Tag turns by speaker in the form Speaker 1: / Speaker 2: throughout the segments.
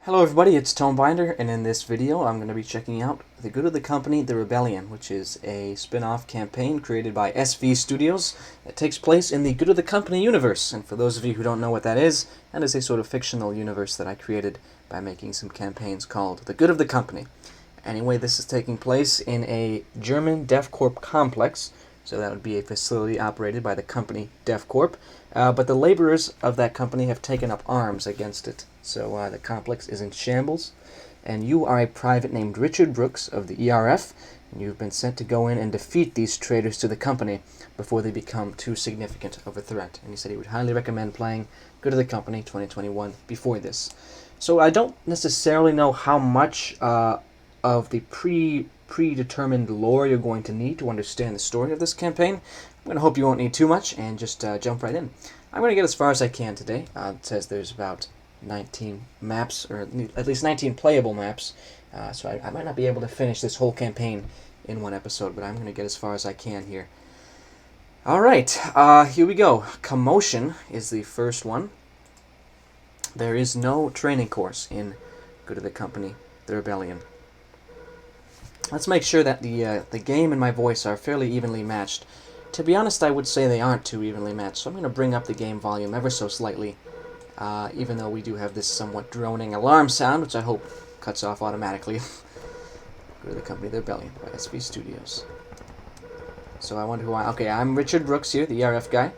Speaker 1: Hello everybody, it's Tomebinder, and in this video I'm going to be checking out The Good of the Company, The Rebellion, which is a spin-off campaign created by SV Studios that takes place in the Good of the Company universe. And for those of you who don't know what that is a sort of fictional universe that I created by making some campaigns called The Good of the Company. Anyway, this is taking place in a German DevCorp complex, so that would be a facility operated by the company DevCorp, but the laborers of that company have taken up arms against it. So the complex is in shambles, and you are a private named Richard Brooks of the ERF, and you've been sent to go in and defeat these traitors to the company before they become too significant of a threat. And he said he would highly recommend playing Good of the Company 2021 before this. So I don't necessarily know how much of the predetermined lore you're going to need to understand the story of this campaign. I'm going to hope you won't need too much and just jump right in. I'm going to get as far as I can today. It says there's about 19 maps, or at least 19 playable maps, so I might not be able to finish this whole campaign in one episode, but I'm going to get as far as I can here. Alright, here we go. Commotion is the first one. There is no training course in Good of the Company, The Rebellion. Let's make sure that the game and my voice are fairly evenly matched. To be honest, I would say they aren't too evenly matched, so I'm going to bring up the game volume ever so slightly, even though we do have this somewhat droning alarm sound, which I hope cuts off automatically. Go to the Company, The Rebellion by SV Studios. So I wonder who I... Okay, I'm Richard Brooks here, the ERF guy.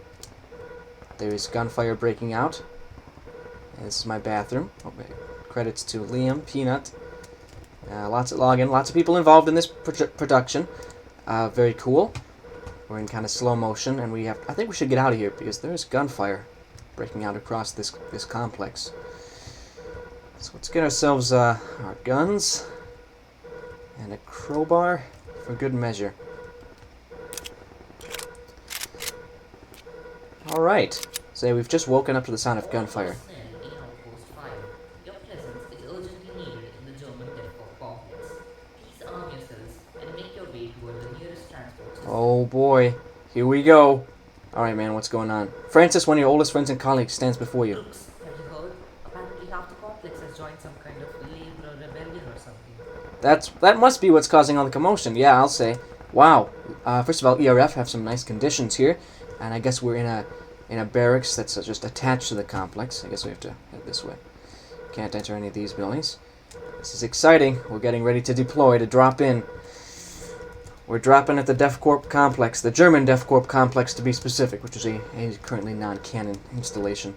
Speaker 1: There is gunfire breaking out. And this is my bathroom. Okay. Credits to Liam, Peanut. Lots of login, lots of people involved in this production. Very cool. We're in kind of slow motion, and we have... I think we should get out of here because there is gunfire breaking out across this complex. So let's get ourselves our guns and a crowbar for good measure. All right. So we've just woken up to the sound of gunfire. Oh boy, here we go. Alright man, what's going on? Francis, one of your oldest friends and colleagues, stands before you.
Speaker 2: Brooks, have you heard? Apparently half the complex has joined some kind of labor rebellion or something.
Speaker 1: That must be what's causing all the commotion, yeah, I'll say. Wow. First of all, ERF have some nice conditions here, and I guess we're in a barracks that's just attached to the complex. I guess we have to head this way. Can't enter any of these buildings. This is exciting. We're getting ready to deploy, to drop in. We're dropping at the DevCorp complex, the German DevCorp complex to be specific, which is a currently non-canon installation.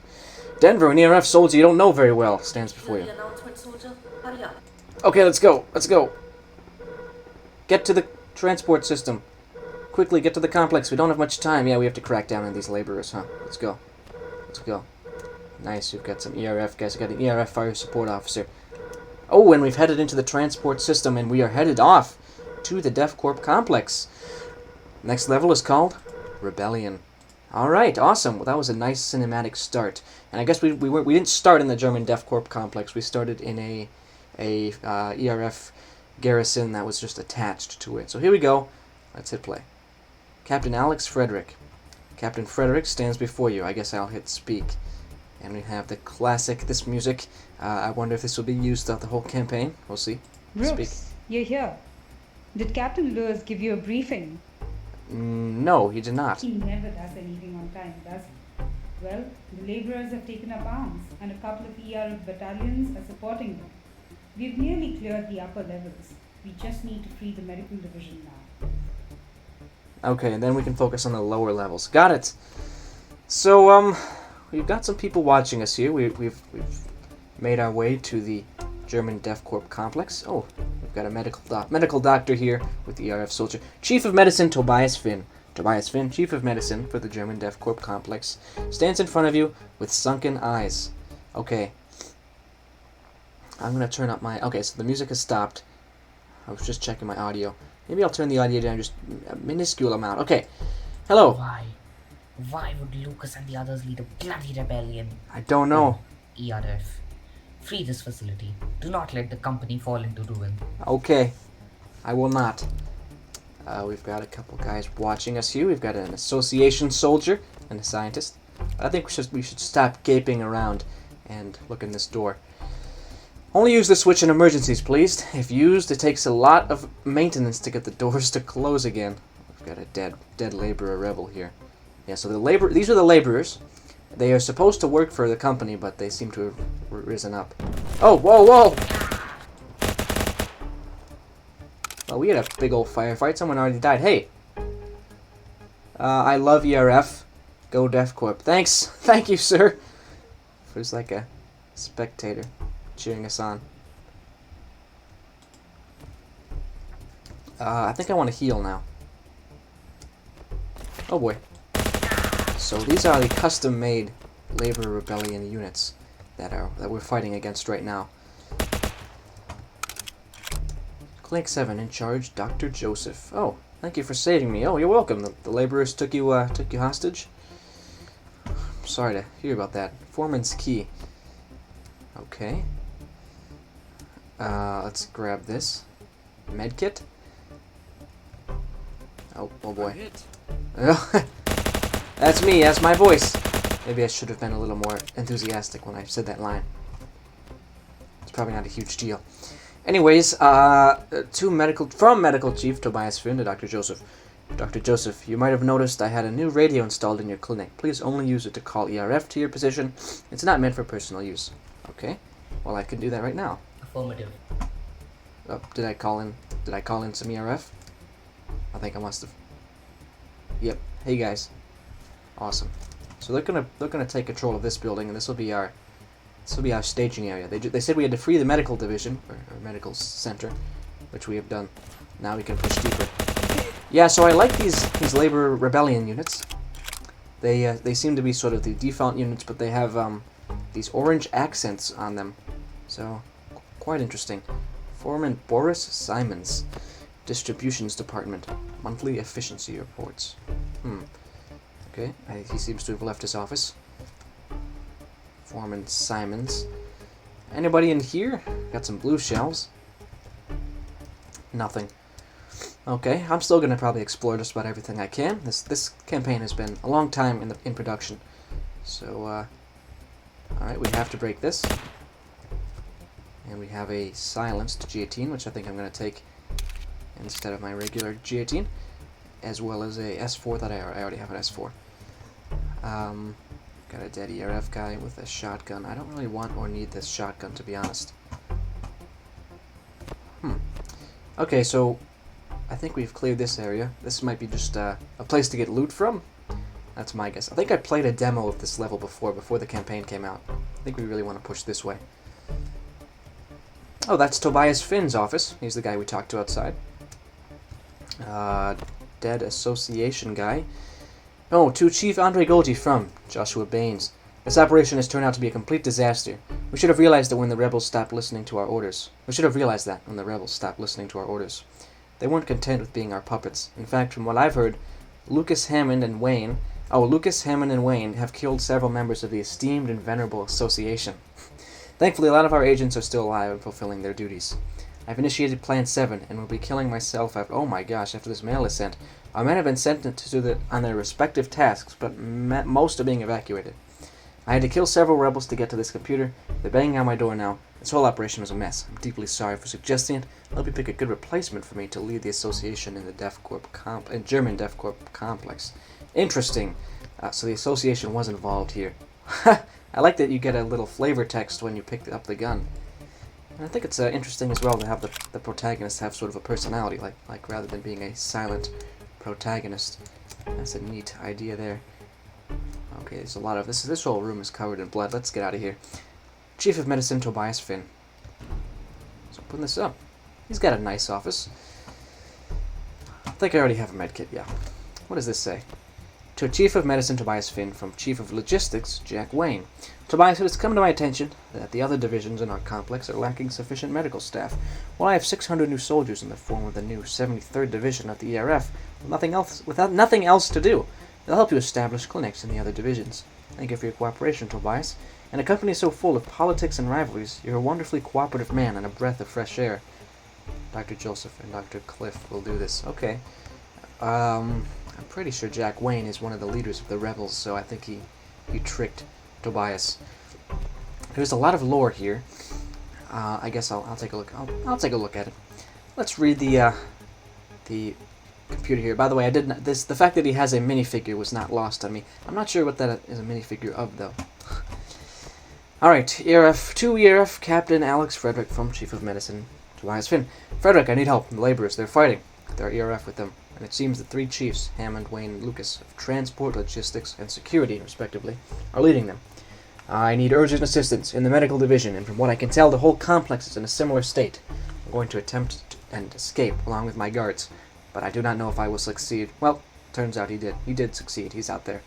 Speaker 1: Denver, an ERF soldier you don't know very well, stands before you.
Speaker 2: Announcement, soldier. Hurry up.
Speaker 1: Okay, let's go. Let's go. Get to the transport system. Quickly, get to the complex. We don't have much time. Yeah, we have to crack down on these laborers, huh? Let's go. Let's go. Nice, we've got some ERF guys. We've got an ERF fire support officer. Oh, and we've headed into the transport system, and we are headed off to the DevCorp complex. Next level is called Rebellion. Alright, awesome. Well, that was a nice cinematic start. And I guess we didn't start in the German DevCorp complex. We started in a ERF garrison that was just attached to it. So here we go. Let's hit play. Captain Alex Frederick. Captain Frederick stands before you. I guess I'll hit speak. And we have the classic, this music. I wonder if this will be used throughout the whole campaign. We'll see.
Speaker 3: Brooks,
Speaker 1: Speak.
Speaker 3: you're here. Did Captain Lewis give you a briefing?
Speaker 1: No, he did not.
Speaker 3: He never does anything on time, does he? Well, the laborers have taken up arms, and a couple of ERF battalions are supporting them. We've nearly cleared the upper levels. We just need to free the medical division now.
Speaker 1: Okay, and then we can focus on the lower levels. Got it. So, we've got some people watching us here. We've made our way to the German DevCorp complex. Oh, we've got a medical doctor here with the ERF soldier. Chief of Medicine Tobias Finn. Tobias Finn, Chief of Medicine for the German DevCorp complex, stands in front of you with sunken eyes. Okay. I'm going to turn up my... Okay, so the music has stopped. I was just checking my audio. Maybe I'll turn the audio down just a minuscule amount. Okay. Hello.
Speaker 2: Why? Why would Lucas and the others lead a bloody rebellion?
Speaker 1: I don't know.
Speaker 2: ERF. Free this facility. Do not let the company fall into ruin.
Speaker 1: Okay. I will not. We've got a couple guys watching us here. We've got an association soldier and a scientist. I think we should stop gaping around and look in this door. Only use the switch in emergencies, please. If used, it takes a lot of maintenance to get the doors to close again. We've got a dead laborer rebel here. Yeah, so these are the laborers. They are supposed to work for the company, but they seem to have risen up. Oh, whoa, whoa! Well, we had a big old firefight. Someone already died. Hey! I love ERF. Go Def Corp. Thanks! Thank you, sir! There's like a spectator cheering us on. I think I want to heal now. Oh boy. So these are the custom-made Labor Rebellion units that we're fighting against right now. Clinic 7 in charge, Dr. Joseph. Oh, thank you for saving me. Oh, you're welcome. The laborers took you hostage. Sorry to hear about that. Foreman's key. Okay. Let's grab this. Medkit. Oh boy. That's me, that's my voice. Maybe I should have been a little more enthusiastic when I said that line. It's probably not a huge deal. Anyways, from Medical Chief Tobias Finn to Dr. Joseph. Dr. Joseph, you might have noticed I had a new radio installed in your clinic. Please only use it to call ERF to your position. It's not meant for personal use. Okay. Well, I can do that right now.
Speaker 2: Affirmative.
Speaker 1: Oh, did I call in some ERF? I think I must have. Yep. Hey guys. Awesome. So they're gonna take control of this building, and this will be our staging area. They said we had to free the medical division or medical center, which we have done. Now we can push deeper. Yeah. So I like these Labor Rebellion units. They seem to be sort of the default units, but they have these orange accents on them. So quite interesting. Foreman Boris Simons. Distributions Department. Monthly efficiency reports. Okay, he seems to have left his office. Foreman Simons. Anybody in here? Got some blue shells. Nothing. Okay, I'm still gonna probably explore just about everything I can. This campaign has been a long time in production. So, alright, we have to break this. And we have a silenced G18, which I think I'm gonna take instead of my regular G18, as well as a S4 that I already have an S4. Got a dead ERF guy with a shotgun. I don't really want or need this shotgun, to be honest. Okay, so I think we've cleared this area. This might be just a place to get loot from. That's my guess. I think I played a demo of this level before the campaign came out. I think we really want to push this way. Oh, that's Tobias Finn's office. He's the guy we talked to outside. Dead association guy. Oh, to Chief Andre Golgi from Joshua Baines. This operation has turned out to be a complete disaster. We should have realized that when the rebels stopped listening to our orders. They weren't content with being our puppets. In fact, from what I've heard, Lucas Hammond and Wayne have killed several members of the esteemed and venerable association. Thankfully, a lot of our agents are still alive and fulfilling their duties. I've initiated Plan 7 and will be killing myself after this mail is sent. Our men have been sent on their respective tasks, but most are being evacuated. I had to kill several rebels to get to this computer. They're banging on my door now. This whole operation was a mess. I'm deeply sorry for suggesting it. I'll help you pick a good replacement for me to lead the association in the German Def Corp complex. Interesting. So the association was involved here. I like that you get a little flavor text when you pick up the gun. And I think it's interesting as well to have the protagonist have sort of a personality, like rather than being a silent protagonist. That's a neat idea there. Okay, there's a lot of this whole room is covered in blood. Let's get out of here. Chief of Medicine Tobias Finn. So open this up. He's got a nice office. I think I already have a medkit, yeah. What does this say? To Chief of Medicine Tobias Finn from Chief of Logistics Jack Wayne. Tobias, it has come to my attention that the other divisions in our complex are lacking sufficient medical staff. While I have 600 new soldiers in the form of the new 73rd Division of the ERF, without nothing else to do, they'll help you establish clinics in the other divisions. Thank you for your cooperation, Tobias. In a company so full of politics and rivalries, you're a wonderfully cooperative man and a breath of fresh air. Dr. Joseph and Dr. Cliff will do this. Okay. I'm pretty sure Jack Wayne is one of the leaders of the rebels, so I think he tricked Tobias. There's a lot of lore here. I guess I'll take a look. I'll take a look at it. Let's read the computer here. By the way, I did not, the fact that he has a minifigure was not lost on me. I'm not sure what that is a minifigure of, though. Alright, ERF 2 ERF, Captain Alex Frederick from Chief of Medicine, Tobias Finn. Frederick, I need help. The laborers, they're fighting. They're ERF with them. And it seems the 3 chiefs, Hammond, Wayne, and Lucas, of transport, logistics, and security, respectively, are leading them. I need urgent assistance in the medical division, and from what I can tell, the whole complex is in a similar state. I'm going to attempt and escape along with my guards, but I do not know if I will succeed. Well, turns out he did. He did succeed. He's out there.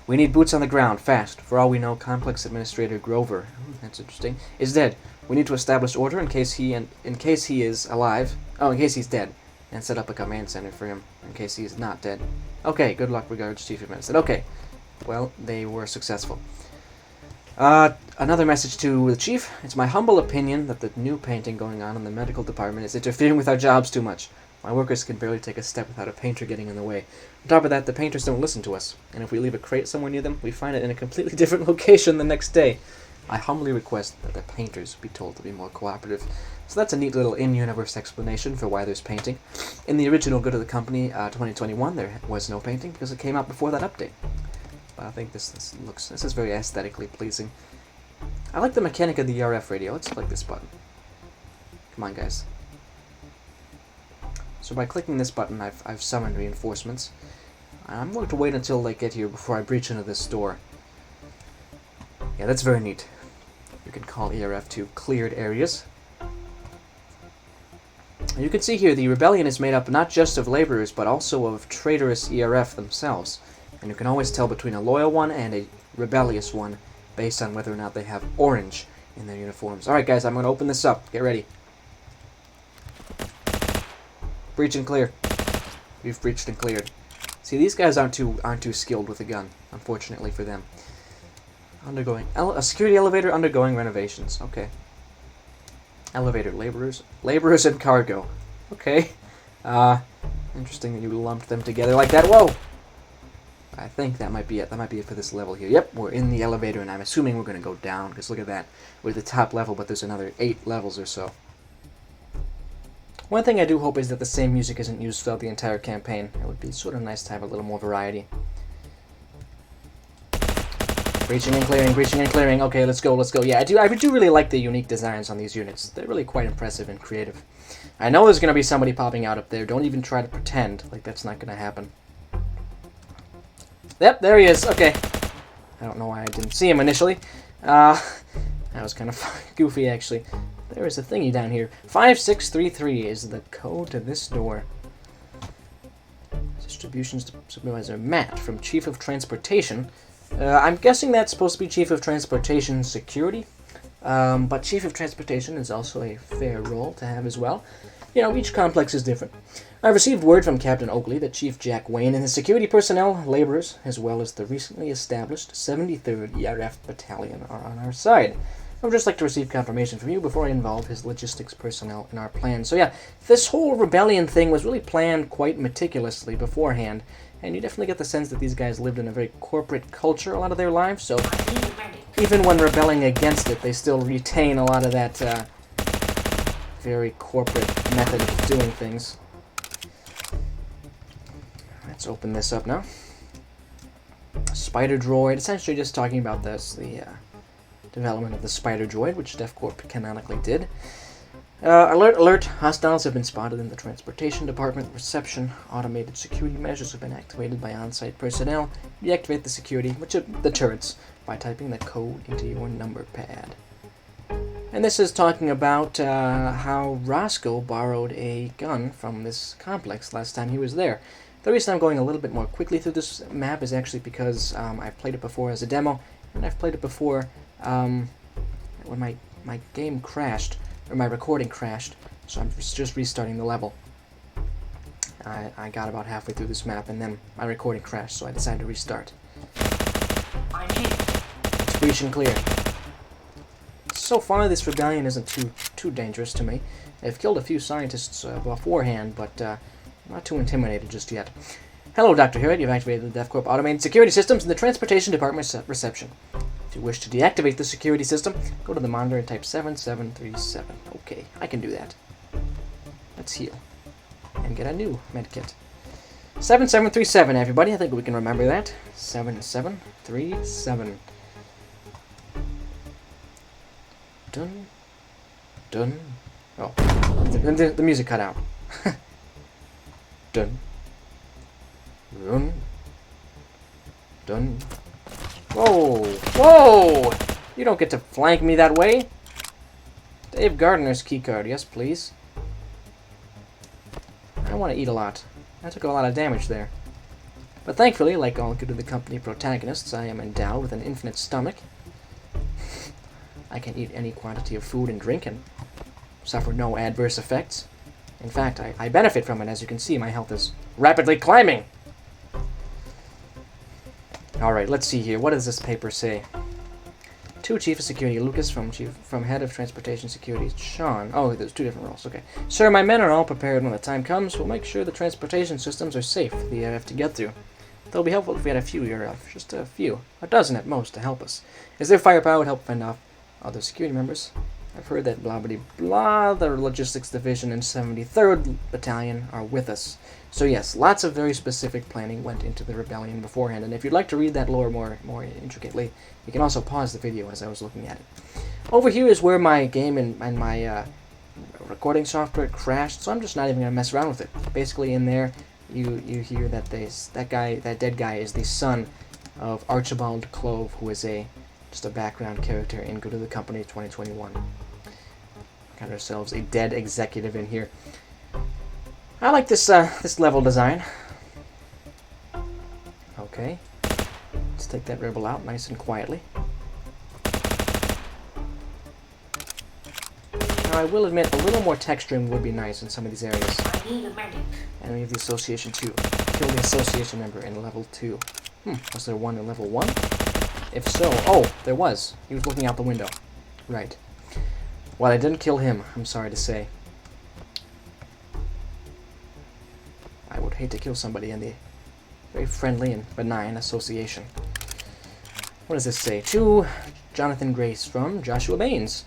Speaker 1: We need boots on the ground, fast. For all we know, Complex Administrator Grover, that's interesting, is dead. We need to establish order in case he is alive. Oh, in case he's dead, and set up a command center for him in case he is not dead. Okay, good luck, regards, Chief of Medicine. Okay, well, they were successful. Another message to the Chief. It's my humble opinion that the new painting going on in the medical department is interfering with our jobs too much. My workers can barely take a step without a painter getting in the way. On top of that, the painters don't listen to us, and if we leave a crate somewhere near them, we find it in a completely different location the next day. I humbly request that the painters be told to be more cooperative. So that's a neat little in-universe explanation for why there's painting. In the original Good of the Company 2021, there was no painting because it came out before that update. But I think this is very aesthetically pleasing. I like the mechanic of the ERF radio. Let's click this button. Come on, guys. So by clicking this button, I've summoned reinforcements. I'm going to wait until they get here before I breach into this door. Yeah, that's very neat. You can call ERF to cleared areas. And you can see here the rebellion is made up not just of laborers, but also of traitorous ERF themselves. And you can always tell between a loyal one and a rebellious one based on whether or not they have orange in their uniforms. Alright guys, I'm going to open this up. Get ready. Breach and clear. We've breached and cleared. See, these guys aren't too skilled with a gun, unfortunately for them. Undergoing a security elevator undergoing renovations. Okay. Elevator laborers and cargo. Okay. Interesting that you lumped them together like that. Whoa. I think that might be it. That might be it for this level here. Yep, we're in the elevator, and I'm assuming we're going to go down, because look at that. We're at the top level, but there's another 8 levels or so. One thing I do hope is that the same music isn't used throughout the entire campaign. It would be sort of nice to have a little more variety. Breaching and clearing, breaching and clearing. Okay, let's go, let's go. Yeah, I do really like the unique designs on these units. They're really quite impressive and creative. I know there's going to be somebody popping out up there. Don't even try to pretend like that's not going to happen. Yep, there he is. Okay. I don't know why I didn't see him initially. That was kind of goofy, actually. There is a thingy down here. 5633 is the code to this door. Distributions Supervisor Matt from Chief of Transportation. I'm guessing that's supposed to be Chief of Transportation Security. But Chief of Transportation is also a fair role to have as well. You know, each complex is different. I've received word from Captain Oakley that Chief Jack Wayne and his security personnel, laborers, as well as the recently established 73rd ERF Battalion are on our side. I would just like to receive confirmation from you before I involve his logistics personnel in our plan. So yeah, this whole rebellion thing was really planned quite meticulously beforehand, and you definitely get the sense that these guys lived in a very corporate culture a lot of their lives, so even when rebelling against it, they still retain a lot of that very corporate method of doing things. Let's open this up now. Spider Droid, essentially just talking about this, the development of the Spider Droid, which DevCorp canonically did. Alert, alert, hostiles have been spotted in the Transportation Department reception. Automated security measures have been activated by on-site personnel. Deactivate the security, which are the turrets, by typing the code into your number pad. And this is talking about how Roscoe borrowed a gun from this complex last time he was there. The reason I'm going a little bit more quickly through this map is actually because I've played it before as a demo, and I've played it before when my game crashed, or my recording crashed, so I'm just restarting the level. I got about halfway through this map, and then my recording crashed, so I decided to restart.
Speaker 2: I'm hit.
Speaker 1: It's breach and clear. So far, this rebellion isn't too dangerous to me. I've killed a few scientists beforehand, but not too intimidated just yet. Hello, Dr. Harriet. You've activated the DevCorp automated security systems in the Transportation Department reception. If you wish to deactivate the security system, go to the monitor and type 7737. Okay, I can do that. Let's heal. And get a new medkit. 7737, everybody. I think we can remember that. 7737. Dun. Dun. Oh. The music cut out. Dun. Dun. Dun. Whoa! Whoa! You don't get to flank me that way. Dave Gardner's keycard. Yes, please. I want to eat a lot. I took a lot of damage there. But thankfully, like all Good of the Company protagonists, I am endowed with an infinite stomach. I can eat any quantity of food and drink and suffer no adverse effects. In fact, I benefit from it. As you can see, my health is rapidly climbing. Alright, let's see here. What does this paper say? To Chief of Security Lucas from Head of Transportation Security Sean. Oh, there's two different roles. Okay. Sir, my men are all prepared when the time comes. We'll make sure the transportation systems are safe for the AF to get through. It'll be helpful if we had a few here, just a few. A dozen at most to help us. As their firepower would help fend off other security members. I've heard that blah blah blah, the Logistics Division and 73rd Battalion are with us. So yes, lots of very specific planning went into the rebellion beforehand, and if you'd like to read that lore more intricately, you can also pause the video as I was looking at it. Over here is where my game and my recording software crashed, so I'm just not even going to mess around with it. Basically in there, you hear that that dead guy is the son of Archibald Clove, who is just a background character in Good of the Company 2021. Got ourselves a dead executive in here. I like this this level design. Okay, let's take that rebel out nice and quietly. Now I will admit a little more texturing would be nice in some of these areas.
Speaker 2: I need a medic.
Speaker 1: Enemy of the Association 2. Kill the Association member in level 2. Was there one in level 1? If so, oh, there was. He was looking out the window. Right. Well, I didn't kill him, I'm sorry to say. I would hate to kill somebody in the very friendly and benign association. What does this say? To Jonathan Grace from Joshua Baines.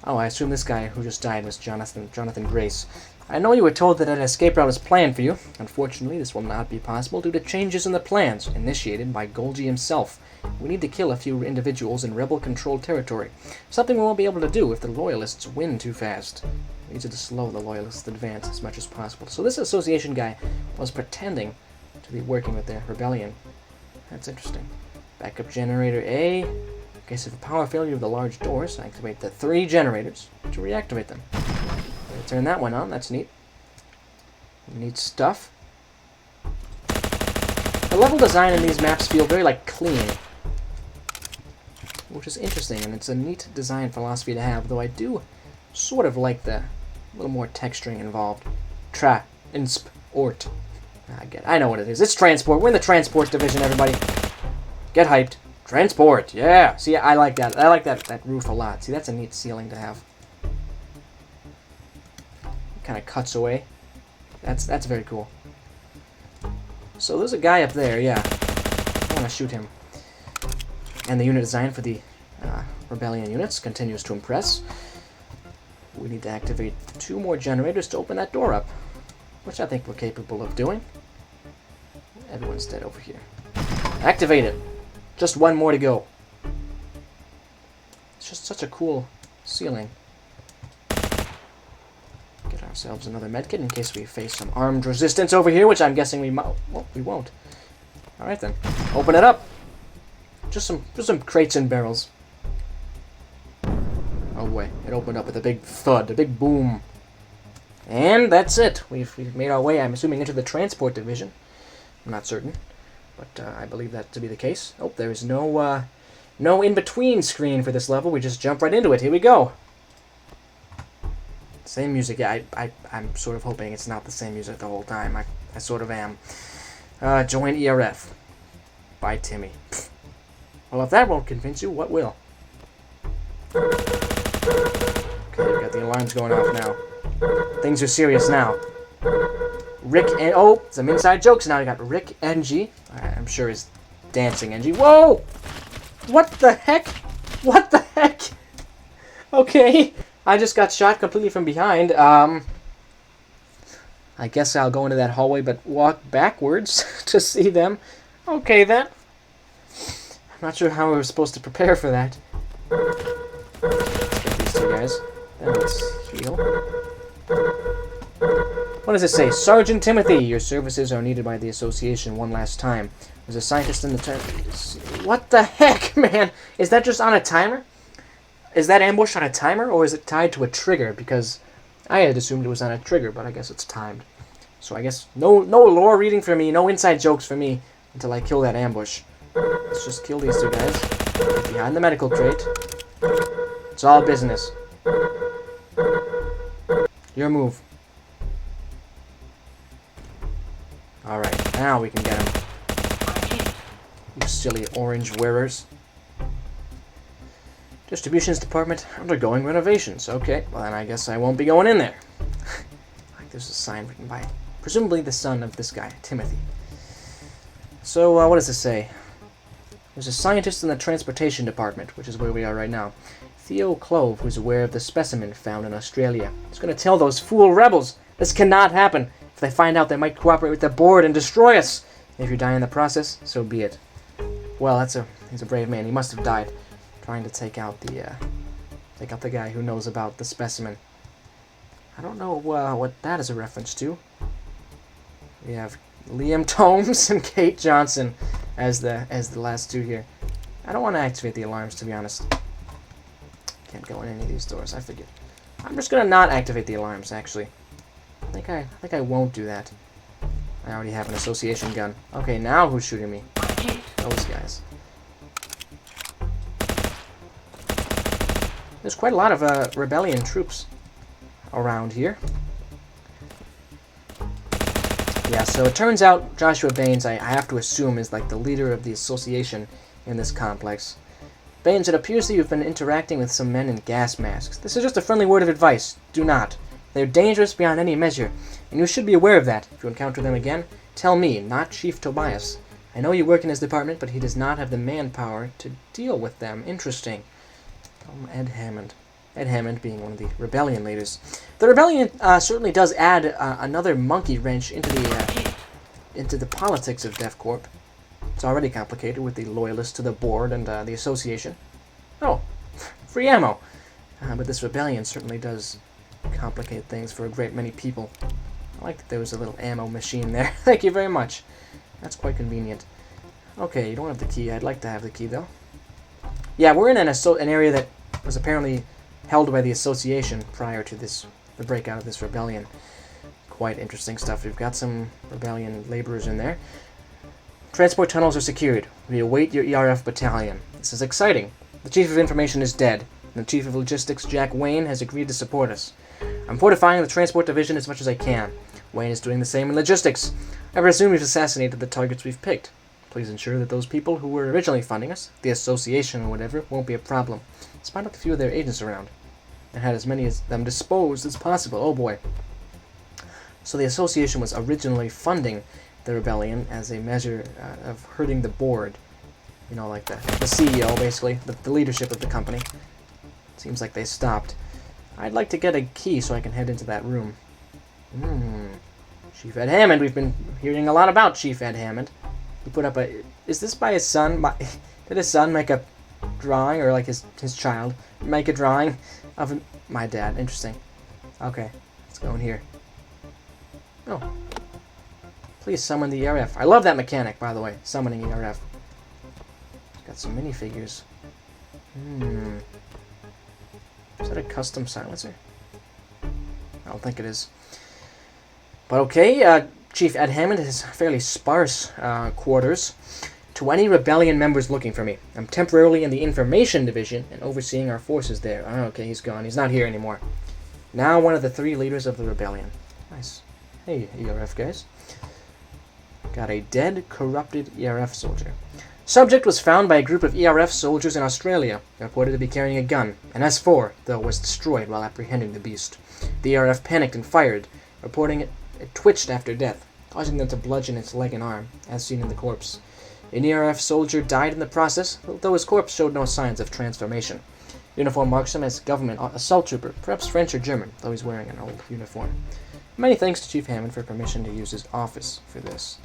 Speaker 1: Oh, I assume this guy who just died was Jonathan Grace. I know you were told that an escape route is planned for you. Unfortunately, this will not be possible due to changes in the plans initiated by Golgi himself. We need to kill a few individuals in rebel-controlled territory. Something we won't be able to do if the Loyalists win too fast. We need to slow the Loyalists' advance as much as possible. So this association guy was pretending to be working with the rebellion. That's interesting. Backup generator A. In case of a power failure of the large doors, activate the 3 generators to reactivate them. Turn that one on. That's neat. Neat stuff. The level design in these maps feel very clean, which is interesting, and it's a neat design philosophy to have, though I do sort of like the little more texturing involved. Transport. I know what it is. It's transport. We're in the transport division, everybody. Get hyped. Transport. Yeah. See, I like that. I like that roof a lot. See, that's a neat ceiling to have. Kind of cuts away. That's very cool. So there's a guy up there, yeah. I want to shoot him. And the unit design for the rebellion units continues to impress. We need to activate 2 more generators to open that door up, which I think we're capable of doing. Everyone's dead over here. Activate it. Just 1 more to go. It's just such a cool ceiling. Get ourselves another medkit in case we face some armed resistance over here, which I'm guessing we might. Well, we won't. All right then, open it up. Just some crates and barrels. Oh boy, it opened up with a big thud, a big boom, and that's it. We've made our way. I'm assuming into the transport division. I'm not certain, but I believe that to be the case. Oh, there is no in between screen for this level. We just jump right into it. Here we go. Same music. Yeah, I'm sort of hoping it's not the same music the whole time. I sort of am. Join ERF by Timmy. Well, if that won't convince you, what will? Okay, we got the alarms going off now. Things are serious now. Rick and some inside jokes now. We got Rick NG. I'm sure is dancing NG. Whoa! What the heck? What the heck? Okay, I just got shot completely from behind. I guess I'll go into that hallway, but walk backwards to see them. Okay, then. I'm not sure how we were supposed to prepare for that. Let's get these two guys. Then let's heal. What does it say? Sergeant Timothy, your services are needed by the association one last time. There's a scientist in the What the heck, man? Is that just on a timer? Is that ambush on a timer, or is it tied to a trigger? Because I had assumed it was on a trigger, but I guess it's timed. So I guess no lore reading for me, no inside jokes for me until I kill that ambush. Let's just kill these two guys. Get behind the medical crate. It's all business. Your move. Alright, now we can get him. You silly orange wearers. Distributions department undergoing renovations. Okay, well then I guess I won't be going in there. Like there's a sign written by presumably the son of this guy, Timothy. So what does it say? There's a scientist in the transportation department, which is where we are right now. Theo Clove, who's aware of the specimen found in Australia. He's going to tell those fool rebels this cannot happen. If they find out, they might cooperate with the board and destroy us. And if you die in the process, so be it. Well, he's a brave man. He must have died trying to take out the guy who knows about the specimen. I don't know what that is a reference to. We have Liam Tomes and Kate Johnson as the last two here. I don't want to activate the alarms, to be honest. Can't go in any of these doors. I forget. I'm just gonna not activate the alarms. Actually, I think I won't do that. I already have an association gun. Okay, now who's shooting me? Those guys. There's quite a lot of rebellion troops around here. Yeah, so it turns out Joshua Baines, I have to assume, is like the leader of the association in this complex. Baines, it appears that you've been interacting with some men in gas masks. This is just a friendly word of advice. Do not. They're dangerous beyond any measure, and you should be aware of that. If you encounter them again, tell me, not Chief Tobias. I know you work in his department, but he does not have the manpower to deal with them. Interesting. Ed Hammond. Ed Hammond being one of the rebellion leaders. The rebellion certainly does add another monkey wrench into the politics of DevCorp. It's already complicated with the loyalists to the board and the association. Oh, free ammo. But this rebellion certainly does complicate things for a great many people. I like that there was a little ammo machine there. Thank you very much. That's quite convenient. Okay, you don't have the key. I'd like to have the key, though. Yeah, we're in an area that was apparently held by the association prior to the breakout of this rebellion. Quite interesting stuff. We've got some rebellion laborers in there. Transport tunnels are secured. We await your ERF battalion. This is exciting. The Chief of Information is dead, and the Chief of Logistics, Jack Wayne, has agreed to support us. I'm fortifying the transport division as much as I can. Wayne is doing the same in logistics. I presume we've assassinated the targets we've picked. Please ensure that those people who were originally funding us, the association or whatever, won't be a problem. Spot out a few of their agents around, and had as many of them disposed as possible. Oh boy. So the association was originally funding the rebellion as a measure of hurting the board. You know, like the CEO, basically, the leadership of the company. Seems like they stopped. I'd like to get a key so I can head into that room. Chief Ed Hammond. We've been hearing a lot about Chief Ed Hammond. He put up a... Is this by his son? Did his son make a drawing, or like his child make a drawing of my dad? Interesting. Okay, let's go in here. Oh. Please summon the ERF. I love that mechanic, by the way. Summoning ERF. Got some minifigures. Is that a custom silencer? I don't think it is. But okay, Chief Ed Hammond has fairly sparse quarters. To any rebellion members looking for me, I'm temporarily in the information division and overseeing our forces there. Oh, okay, he's gone. He's not here anymore. Now one of the 3 leaders of the rebellion. Nice. Hey, ERF guys. Got a dead, corrupted ERF soldier. Subject was found by a group of ERF soldiers in Australia, reported to be carrying a gun. An S4, though, was destroyed while apprehending the beast. The ERF panicked and fired, reporting it twitched after death, causing them to bludgeon its leg and arm, as seen in the corpse. An ERF soldier died in the process, though his corpse showed no signs of transformation. Uniform marks him as government assault trooper, perhaps French or German, though he's wearing an old uniform. Many thanks to Chief Hammond for permission to use his office for this.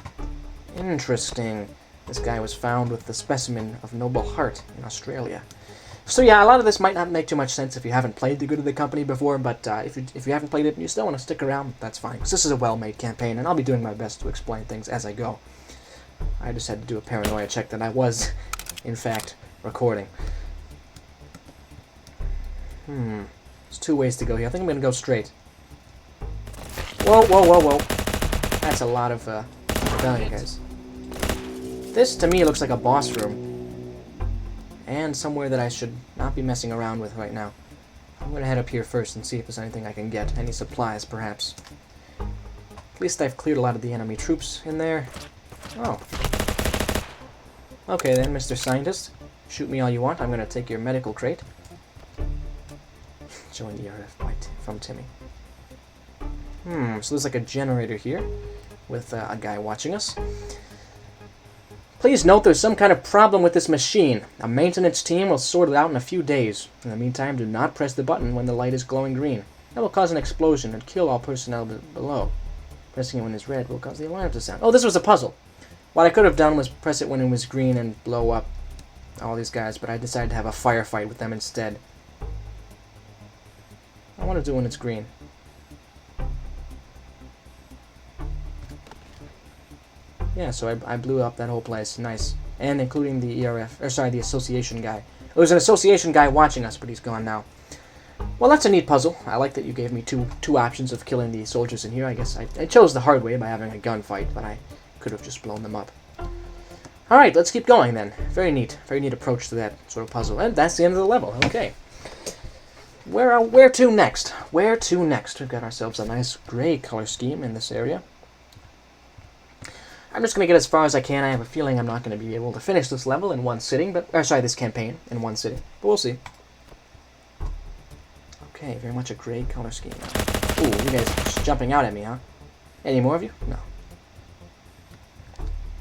Speaker 1: Interesting. This guy was found with the specimen of noble heart in Australia. So yeah, a lot of this might not make too much sense if you haven't played The Good of the Company before, but if you haven't played it and you still want to stick around, that's fine, because this is a well-made campaign, and I'll be doing my best to explain things as I go. I just had to do a paranoia check that I was, in fact, recording. There's 2 ways to go here. I think I'm going to go straight. Whoa, whoa, whoa, whoa. That's a lot of rebellion, guys. This, to me, looks like a boss room. And somewhere that I should not be messing around with right now. I'm going to head up here first and see if there's anything I can get. Any supplies, perhaps. At least I've cleared a lot of the enemy troops in there. Oh. Okay then, Mr. Scientist. Shoot me all you want. I'm going to take your medical crate. Join ERF from Timmy. So there's like a generator here with a guy watching us. Please note there's some kind of problem with this machine. A maintenance team will sort it out in a few days. In the meantime, do not press the button when the light is glowing green. That will cause an explosion and kill all personnel below. Pressing it when it's red will cause the alarm to sound. Oh, this was a puzzle. What I could have done was press it when it was green and blow up all these guys, but I decided to have a firefight with them instead. I want to do when it's green. Yeah, so I blew up that whole place. Nice. And including the the association guy. There was an association guy watching us, but he's gone now. Well, that's a neat puzzle. I like that you gave me two options of killing the soldiers in here. I guess I chose the hard way by having a gunfight, but I could have just blown them up. Alright, let's keep going then. Very neat approach to that sort of puzzle. And that's the end of the level. Okay. Where to next? Where to next? We've got ourselves a nice gray color scheme in this area. I'm just going to get as far as I can. I have a feeling I'm not going to be able to finish this level in one sitting, this campaign in one sitting, but we'll see. Okay, very much a gray color scheme. Ooh, you guys are just jumping out at me, huh? Any more of you? No.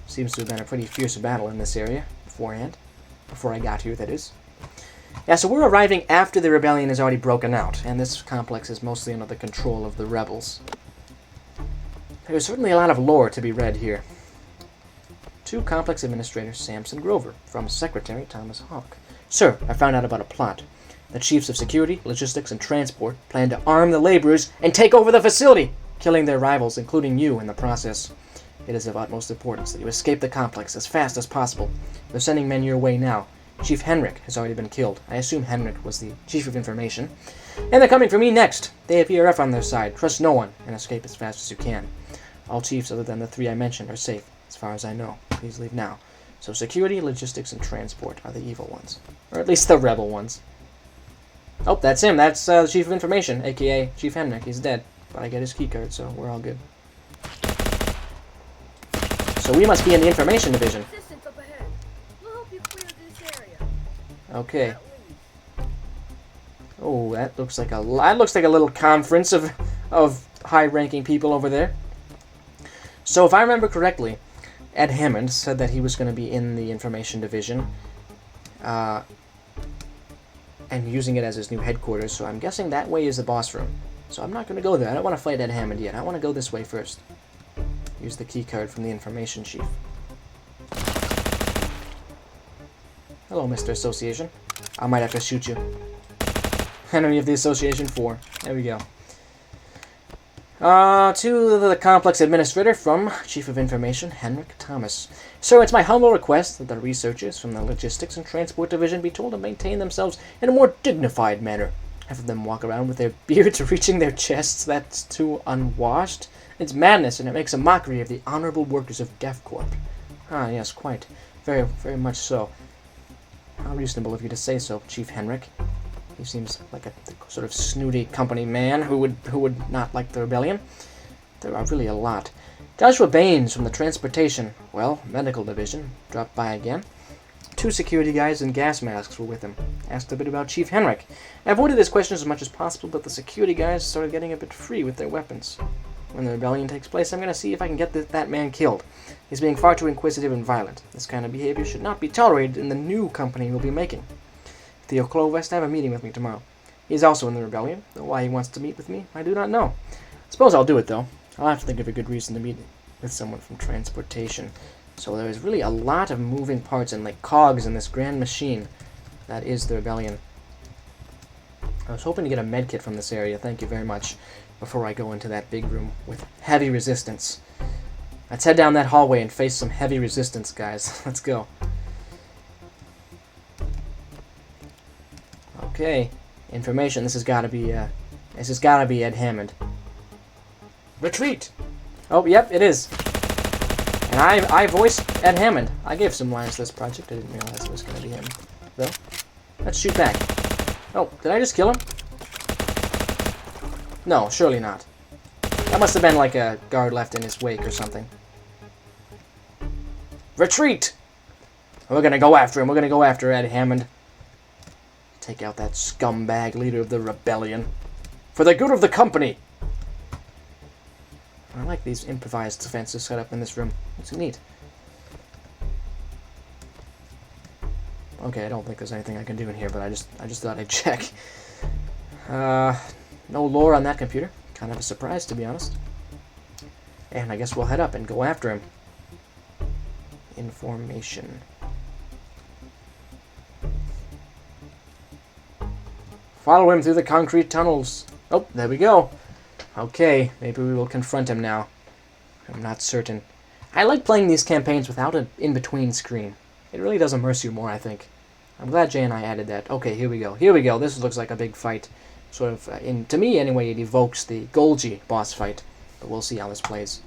Speaker 1: Seems to have been a pretty fierce battle in this area beforehand. Before I got here, that is. Yeah, so we're arriving after the rebellion has already broken out, and this complex is mostly under the control of the rebels. There's certainly a lot of lore to be read here. To Complex Administrator Samson Grover, from Secretary Thomas Hawke. Sir, I found out about a plot. The chiefs of security, logistics, and transport plan to arm the laborers and take over the facility, killing their rivals, including you, in the process. It is of utmost importance that you escape the complex as fast as possible. They're sending men your way now. Chief Henrik has already been killed. I assume Henrik was the Chief of Information. And they're coming for me next. They have ERF on their side. Trust no one, and escape as fast as you can. All chiefs other than the 3 I mentioned are safe, as far as I know. Please leave now. So security, logistics, and transport are the evil ones. Or at least the rebel ones. Oh, that's him. That's the Chief of Information, a.k.a. Chief Henrik. He's dead. But I get his keycard, so we're all good. So we must be in the Information Division.
Speaker 4: Assistance up ahead. We'll help you clear this area.
Speaker 1: Okay. Oh, that looks like a little conference of high-ranking people over there. So if I remember correctly, Ed Hammond said that he was going to be in the Information Division, and using it as his new headquarters, so I'm guessing that way is the boss room. So I'm not going to go there. I don't want to fight Ed Hammond yet. I want to go this way first. Use the key card from the Information Chief. Hello, Mr. Association. I might have to shoot you. Enemy of the Association 4. There we go. To the Complex Administrator from Chief of Information, Henrik Thomas. Sir, it's my humble request that the researchers from the Logistics and Transport Division be told to maintain themselves in a more dignified manner. Have them walk around with their beards reaching their chests. That's too unwashed. It's madness, and it makes a mockery of the honorable workers of DEFCorp. Ah, yes, quite. Very, very much so. How reasonable of you to say so, Chief Henrik. He seems like a sort of snooty company man who would not like the rebellion. There are really a lot. Joshua Baines from the Medical Division dropped by again. 2 security guys in gas masks were with him. Asked a bit about Chief Henrik. I avoided his questions as much as possible, but the security guys started getting a bit free with their weapons. when the rebellion takes place, I'm going to see if I can get that man killed. He's being far too inquisitive and violent. This kind of behavior should not be tolerated in the new company we'll be making. Theo Clovis to have a meeting with me tomorrow. He's also in the rebellion, though why he wants to meet with me, I do not know. Suppose I'll do it, though. I'll have to think of a good reason to meet with someone from transportation. So there is really a lot of moving parts and like cogs in this grand machine that is the rebellion. I was hoping to get a medkit from this area, thank you very much, before I go into that big room with heavy resistance. Let's head down that hallway and face some heavy resistance, guys. Let's go. Okay, information. This has got to be Ed Hammond. Retreat. Oh, yep, it is. And I voiced Ed Hammond. I gave some lines to this project. I didn't realize it was going to be him, though. Let's shoot back. Oh, did I just kill him? No, surely not. That must have been like a guard left in his wake or something. Retreat! We're gonna go after him. We're gonna go after Ed Hammond. Take out that scumbag leader of the rebellion. For the good of the company! I like these improvised defenses set up in this room. It's neat. Okay, I don't think there's anything I can do in here, but I just thought I'd check. No lore on that computer. Kind of a surprise, to be honest. And I guess we'll head up and go after him. Information. Follow him through the concrete tunnels. Oh, there we go. Okay, maybe we will confront him now. I'm not certain. I like playing these campaigns without an in-between screen. It really does immerse you more, I think. I'm glad Jay and I added that. Okay, here we go. Here we go. This looks like a big fight. Sort of, to me anyway, it evokes the Golgi boss fight. But we'll see how this plays.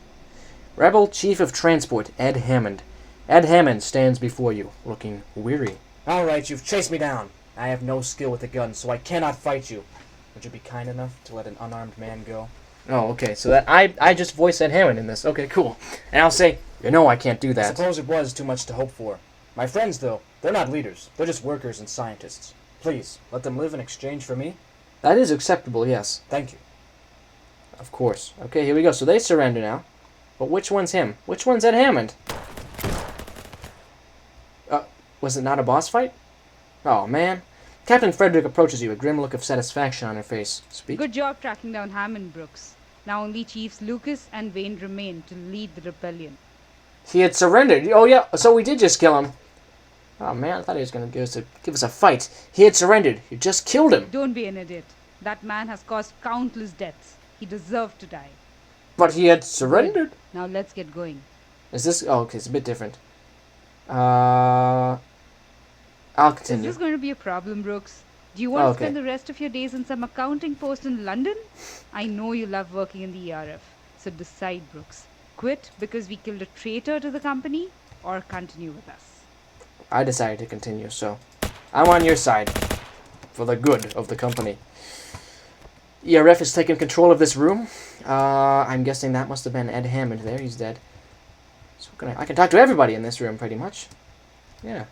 Speaker 1: Rebel Chief of Transport, Ed Hammond. Ed Hammond stands before you, looking weary. Alright, you've chased me down. I have no skill with a gun, so I cannot fight you. Would you be kind enough to let an unarmed man go? Oh, okay, so that I just voiced Ed Hammond in this. Okay, cool. And I'll say, I can't do that. I suppose it was too much to hope for. My friends, though, they're not leaders. They're just workers and scientists. Please, let them live in exchange for me. That is acceptable, yes. Thank you. Of course. Okay, here we go. So they surrender now. But which one's him? Which one's Ed Hammond? Was it not a boss fight? Oh, man. Captain Frederick approaches you, a grim look of satisfaction on her face. Speak.
Speaker 3: Good job tracking down Hammond, Brooks. Now only Chiefs Lucas and Wayne remain to lead the rebellion.
Speaker 1: He had surrendered. Oh, yeah, so we did just kill him. Oh, man, I thought he was going to give us a fight. He had surrendered. You just killed him.
Speaker 3: Don't be an idiot. That man has caused countless deaths. He deserved to die.
Speaker 1: But he had surrendered.
Speaker 3: Good. Now let's get going.
Speaker 1: Is this... Oh, okay, it's a bit different. I'll continue.
Speaker 3: Is this going to be a problem, Brooks? Do you want to spend the rest of your days in some accounting post in London? I know you love working in the ERF. So decide, Brooks. Quit because we killed a traitor to the company, or continue with us?
Speaker 1: I decided to continue, so I'm on your side. For the good of the company. ERF has taken control of this room. I'm guessing that must have been Ed Hammond there. He's dead. So I can talk to everybody in this room, pretty much. Yeah.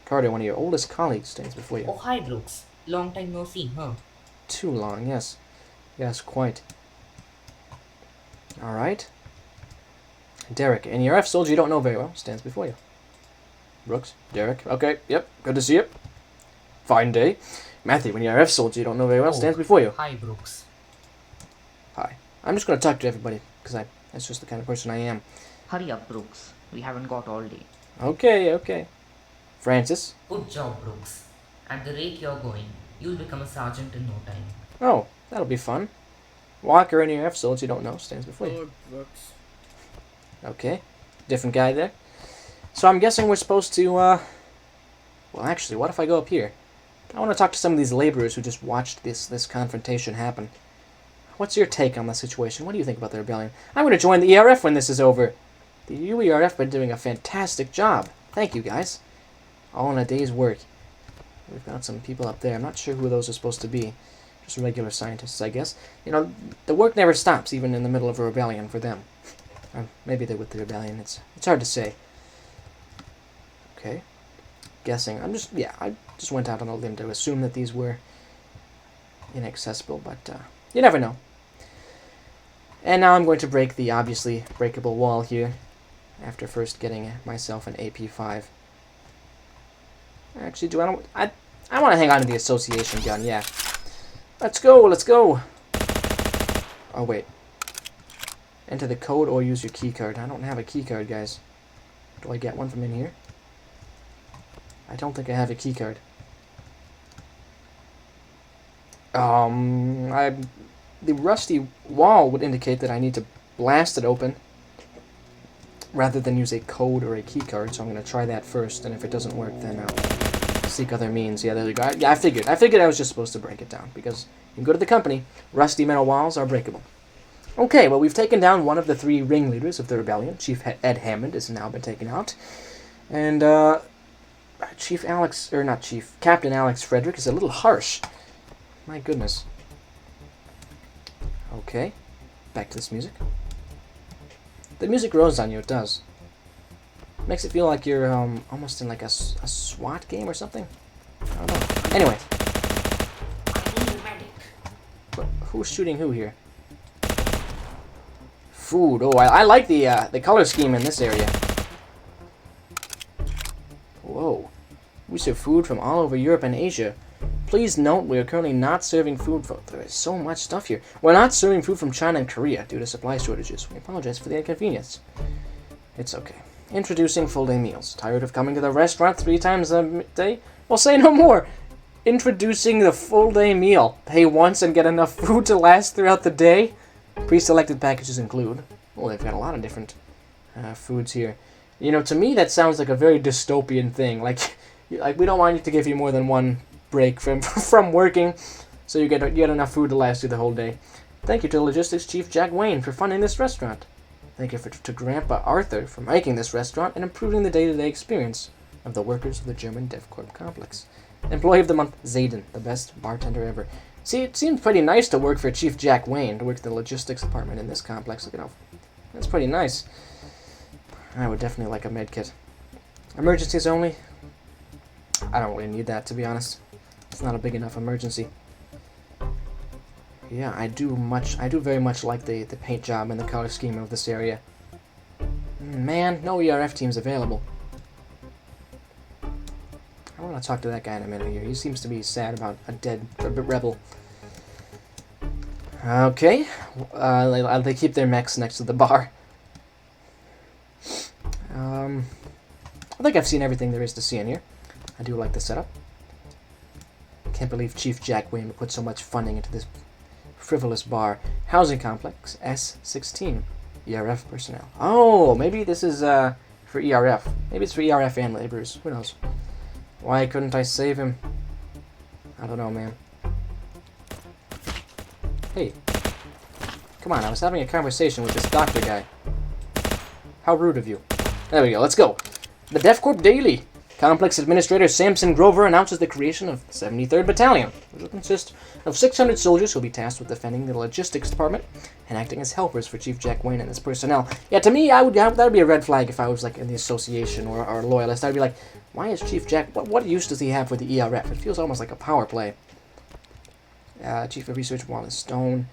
Speaker 1: Carter, one of your oldest colleagues, stands before you.
Speaker 2: Oh, hi, Brooks. Long time no see, huh?
Speaker 1: Too long, yes. Yes, quite. Alright. Derek, an ERF soldier you don't know very well, stands before you. Brooks, Derek, okay, yep, good to see you. Fine day. Matthew, an ERF soldier you don't know very well, stands before you.
Speaker 2: Hi, Brooks.
Speaker 1: Hi. I'm just going to talk to everybody, because that's just the kind of person I am.
Speaker 2: Hurry up, Brooks. We haven't got all day.
Speaker 1: Okay. Francis?
Speaker 2: Good job, Brooks. At the rate you're going, you'll become a sergeant in no time.
Speaker 1: Oh, that'll be fun. Walker, an ERF soldier you don't know, stands before you.
Speaker 5: Lord Brooks.
Speaker 1: Okay. Different guy there. So I'm guessing we're supposed to, well, actually, what if I go up here? I want to talk to some of these laborers who just watched this confrontation happen. What's your take on the situation? What do you think about the rebellion? I'm going to join the ERF when this is over. The UERF have been doing a fantastic job. Thank you, guys. All in a day's work. We've got some people up there. I'm not sure who those are supposed to be. Just regular scientists, I guess. You know, the work never stops, even in the middle of a rebellion for them. Or maybe they're with the rebellion. It's hard to say. Okay. Guessing. I just went out on a limb to assume that these were inaccessible, but you never know. And now I'm going to break the obviously breakable wall here, after first getting myself an AP5. Actually, I want to hang on to the association gun, yeah. Let's go, let's go! Oh, wait. Enter the code or use your keycard. I don't have a keycard, guys. Do I get one from in here? I don't think I have a keycard. The rusty wall would indicate that I need to blast it open rather than use a code or a keycard, so I'm going to try that first, and if it doesn't work, then I'll seek other means. Yeah, there we go. Yeah, I figured I was just supposed to break it down, because you go to the company, rusty metal walls are breakable. Okay, well, we've taken down one of the 3 ringleaders of the rebellion. Chief Ed Hammond has now been taken out, and Captain Alex Frederick is a little harsh. My goodness. Okay, back to this music. The music grows on you, it does. Makes it feel like you're almost in like a SWAT game or something. I don't know. Anyway. Who's shooting who here? Food. Oh, I like the color scheme in this area. Whoa. We serve food from all over Europe and Asia. Please note we are currently not serving food from... There is so much stuff here. We're not serving food from China and Korea due to supply shortages. We apologize for the inconvenience. It's okay. Introducing full-day meals. Tired of coming to the restaurant 3 times a day? Well, say no more. Introducing the full-day meal. Pay once and get enough food to last throughout the day. Pre-selected packages include... Well, they've got a lot of different foods here. You know, to me that sounds like a very dystopian thing. Like we don't want you to give you more than one break from working, so you get enough food to last you the whole day. Thank you to Logistics Chief Jack Wayne for funding this restaurant. Thank you to Grandpa Arthur for making this restaurant and improving the day-to-day experience of the workers of the German DevCorp complex. Employee of the Month, Zayden, the best bartender ever. See, it seems pretty nice to work for Chief Jack Wayne, to work in the logistics department in this complex. Look at how... That's pretty nice. I would definitely like a med kit. Emergencies only? I don't really need that, to be honest. It's not a big enough emergency. Yeah, I do very much like the paint job and the color scheme of this area. Man, no ERF teams available. I want to talk to that guy in a minute here. He seems to be sad about a dead rebel. Okay. They keep their mechs next to the bar. I think I've seen everything there is to see in here. I do like the setup. Can't believe Chief Jack Wayne would put so much funding into this frivolous bar. Housing complex, S16. ERF personnel. Oh, maybe this is for ERF. Maybe it's for ERF and laborers. Who knows? Why couldn't I save him? I don't know, man. Hey. Come on, I was having a conversation with this doctor guy. How rude of you. There we go, let's go. The DevCorp Daily. Complex Administrator Samson Grover announces the creation of 73rd Battalion, which will consist of 600 soldiers who will be tasked with defending the logistics department and acting as helpers for Chief Jack Wayne and his personnel. Yeah, to me, that would be a red flag if I was like in the association or a loyalist. I'd be like, why is Chief Jack... What use does he have for the ERF? It feels almost like a power play. Chief of Research Wallace Stone.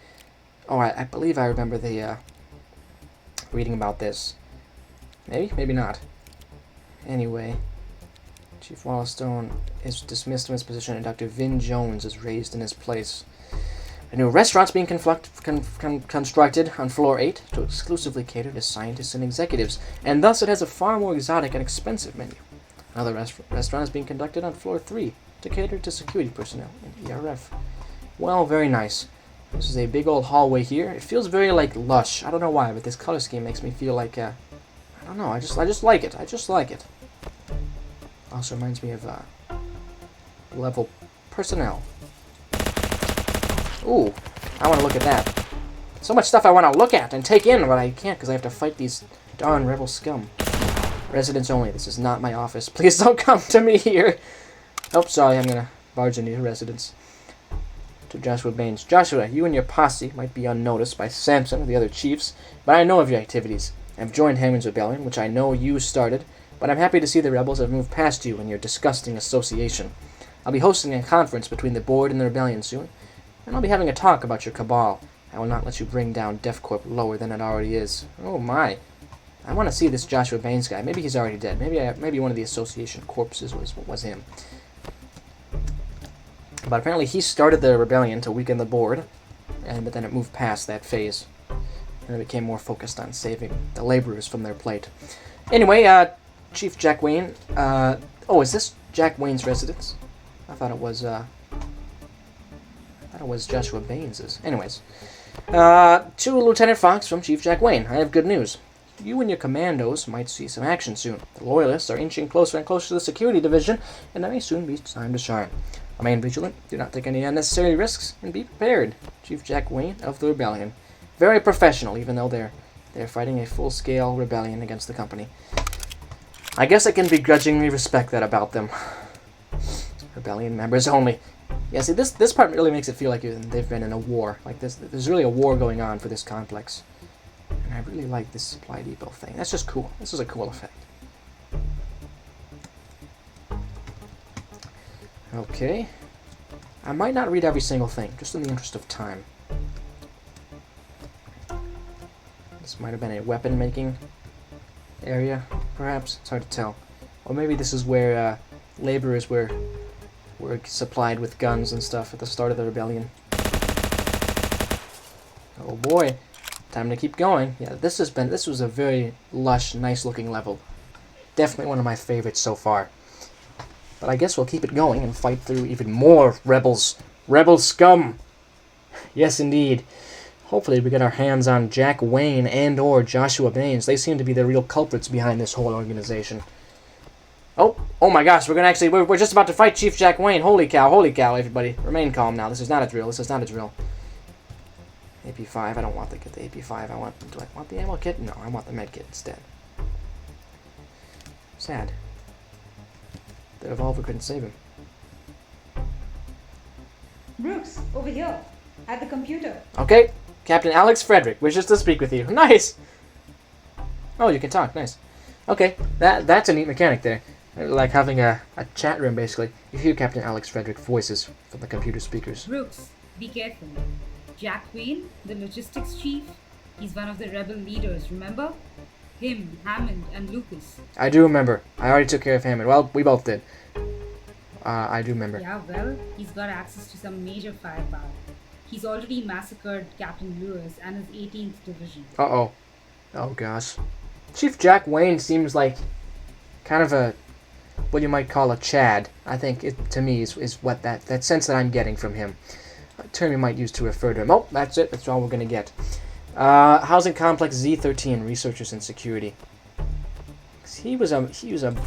Speaker 1: Oh, I believe I remember the reading about this. Maybe not. Anyway... Chief Wallace Stone is dismissed from his position and Dr. Vin Jones is raised in his place. A new restaurant's being constructed on floor 8 to exclusively cater to scientists and executives, and thus it has a far more exotic and expensive menu. Another restaurant is being conducted on floor 3 to cater to security personnel and ERF. Well, very nice. This is a big old hallway here. It feels very, like, lush. I don't know why, but this color scheme makes me feel like, I don't know, I just like it. I just like it. Also reminds me of level personnel. Ooh, I want to look at that. So much stuff I want to look at and take in, but I can't because I have to fight these darn rebel scum. Residents only. This is not my office. Please don't come to me here. Oh, sorry. I'm going to barge into your residence. To Joshua Baines. Joshua, you and your posse might be unnoticed by Samson or the other chiefs, but I know of your activities. I've joined Hammond's rebellion, which I know you started, but I'm happy to see the rebels have moved past you and your disgusting association. I'll be hosting a conference between the board and the rebellion soon, and I'll be having a talk about your cabal. I will not let you bring down DEFCorp lower than it already is. Oh my. I want to see this Joshua Baines guy. Maybe he's already dead. Maybe one of the association corpses was him. But apparently he started the rebellion to weaken the board, but then it moved past that phase. And it became more focused on saving the laborers from their plight. Anyway, Chief Jack Wayne. Oh, is this Jack Wayne's residence? I thought it was Joshua Baines's. Anyways. To Lieutenant Fox from Chief Jack Wayne. I have good news. You and your commandos might see some action soon. The Loyalists are inching closer and closer to the security division, and it may soon be time to shine. Remain vigilant, do not take any unnecessary risks, and be prepared. Chief Jack Wayne of the Rebellion. Very professional, even though they're fighting a full-scale rebellion against the company. I guess I can begrudgingly respect that about them. Rebellion members only. Yeah, see, this part really makes it feel like they've been in a war. Like, there's really a war going on for this complex. And I really like this supply depot thing. That's just cool. This is a cool effect. Okay. I might not read every single thing, just in the interest of time. This might have been a weapon-making area, perhaps. It's hard to tell. Or maybe this is where laborers were supplied with guns and stuff at the start of the rebellion. Oh boy. Time to keep going. Yeah, this was a very lush, nice-looking level. Definitely one of my favorites so far. But I guess we'll keep it going and fight through even more rebels. Rebel scum! Yes, indeed. Hopefully we get our hands on Jack Wayne and or Joshua Baines. They seem to be the real culprits behind this whole organization. Oh my gosh, we're just about to fight Chief Jack Wayne. Holy cow, everybody. Remain calm now. This is not a drill. AP5, I don't want the AP5. Do I want the ammo kit? No, I want the med kit instead. Sad. The revolver couldn't save him.
Speaker 3: Brooks, over here, at the computer.
Speaker 1: Okay, Captain Alex Frederick wishes to speak with you. Nice! Oh, you can talk, nice. Okay, that's a neat mechanic there. Like having a chat room, basically. You hear Captain Alex Frederick voices from the computer speakers.
Speaker 3: Brooks, be careful. Jack Wayne, the logistics chief, he's one of the rebel leaders, remember? Him, Hammond, and Lucas.
Speaker 1: I do remember. I already took care of Hammond. Well, we both did. I do remember.
Speaker 3: Yeah, well, he's got access to some major firepower. He's already massacred Captain Lewis and his 18th Division.
Speaker 1: Uh-oh. Oh, gosh. Chief Jack Wayne seems like kind of a, what you might call a Chad. I think it, to me, is what that sense that I'm getting from him. A term you might use to refer to him. Oh, that's it. That's all we're going to get. Housing Complex Z13, Researchers and Security. He was a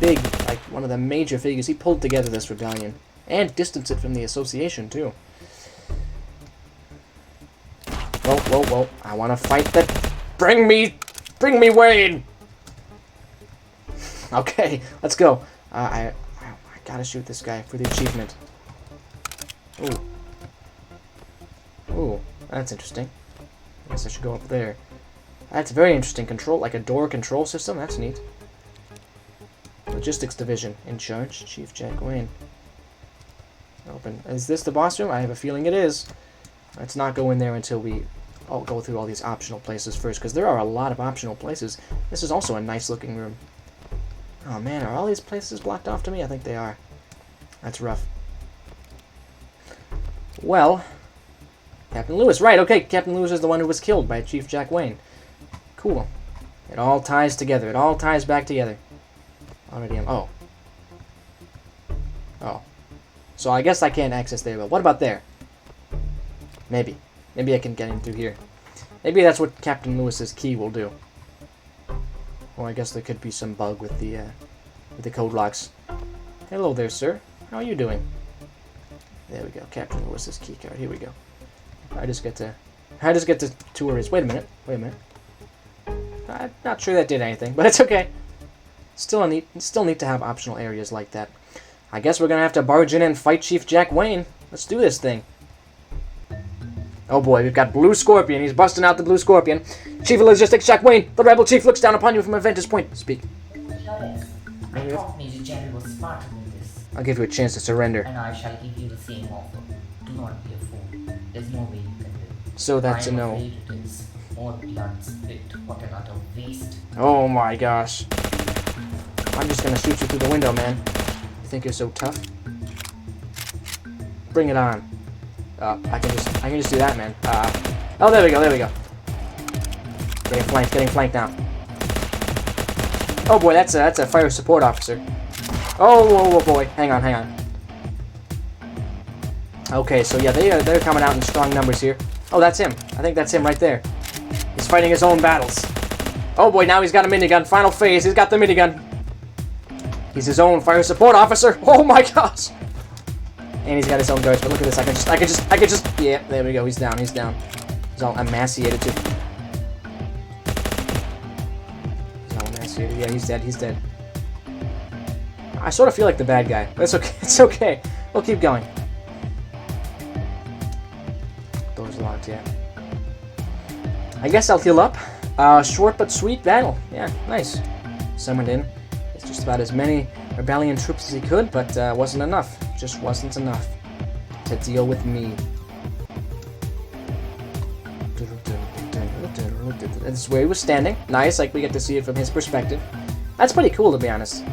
Speaker 1: big, like, one of the major figures. He pulled together this rebellion. And distanced it from the association, too. Whoa. I want to fight that. Bring me Wayne! Okay, let's go. I gotta shoot this guy for the achievement. Ooh, that's interesting. I guess I should go up there. That's very interesting. Control, like a door control system. That's neat. Logistics Division in charge. Chief Jack Wayne. Open. Is this the boss room? I have a feeling it is. Let's not go in there until we go through all these optional places first, because there are a lot of optional places. This is also a nice looking room. Oh man, are all these places blocked off to me? I think they are. That's rough. Well, Captain Lewis. Right, okay, Captain Lewis is the one who was killed by Chief Jack Wayne. Cool. It all ties together. It all ties back together. Already am. Oh. So I guess I can't access there, but what about there? Maybe. Maybe I can get in through here. Maybe that's what Captain Lewis's key will do. Or I guess there could be some bug with the code locks. Hello there, sir. How are you doing? There we go. Captain Lewis's key card. Here we go. I just get to tour his. Wait a minute. I'm not sure that did anything, but it's okay. Still neat to have optional areas like that. I guess we're gonna have to barge in and fight Chief Jack Wayne. Let's do this thing. Oh boy, we've got Blue Scorpion. He's busting out the Blue Scorpion. Chief of Logistics Jack Wayne, the rebel chief looks down upon you from a vantage point. Speak.
Speaker 2: Yes, I thought Major Jerry was smarter than this,
Speaker 1: I'll give you a chance to surrender.
Speaker 2: and I shall give you the same offer. Do not be a fool. There's no way you can live.
Speaker 1: So that's a
Speaker 2: I'm
Speaker 1: no.
Speaker 2: afraid it is. More blood spilt. What an utter waste.
Speaker 1: Oh my gosh. I'm just gonna shoot you through the window, man. You think you're so tough? Bring it on. I can just do that, man. Oh, there we go, there we go. Getting flanked now. Oh boy, that's a fire support officer. Oh boy, hang on. Okay, so yeah, they're coming out in strong numbers here. Oh, that's him. I think that's him right there. He's fighting his own battles. Oh boy, now he's got a minigun. Final phase. He's got the minigun. He's his own fire support officer. Oh my gosh. And he's got his own guards. But look at this. I could just. Yeah, there we go. He's down. He's all emaciated too. Yeah, he's dead. I sort of feel like the bad guy, but it's okay. It's okay. We'll keep going. Doors locked, yeah. I guess I'll heal up. Short but sweet battle. Yeah, nice. Summoned in. It's just about as many rebellion troops as he could, but wasn't enough. Just wasn't enough to deal with me. This is where he was standing. Nice, like we get to see it from his perspective. That's pretty cool, to be honest.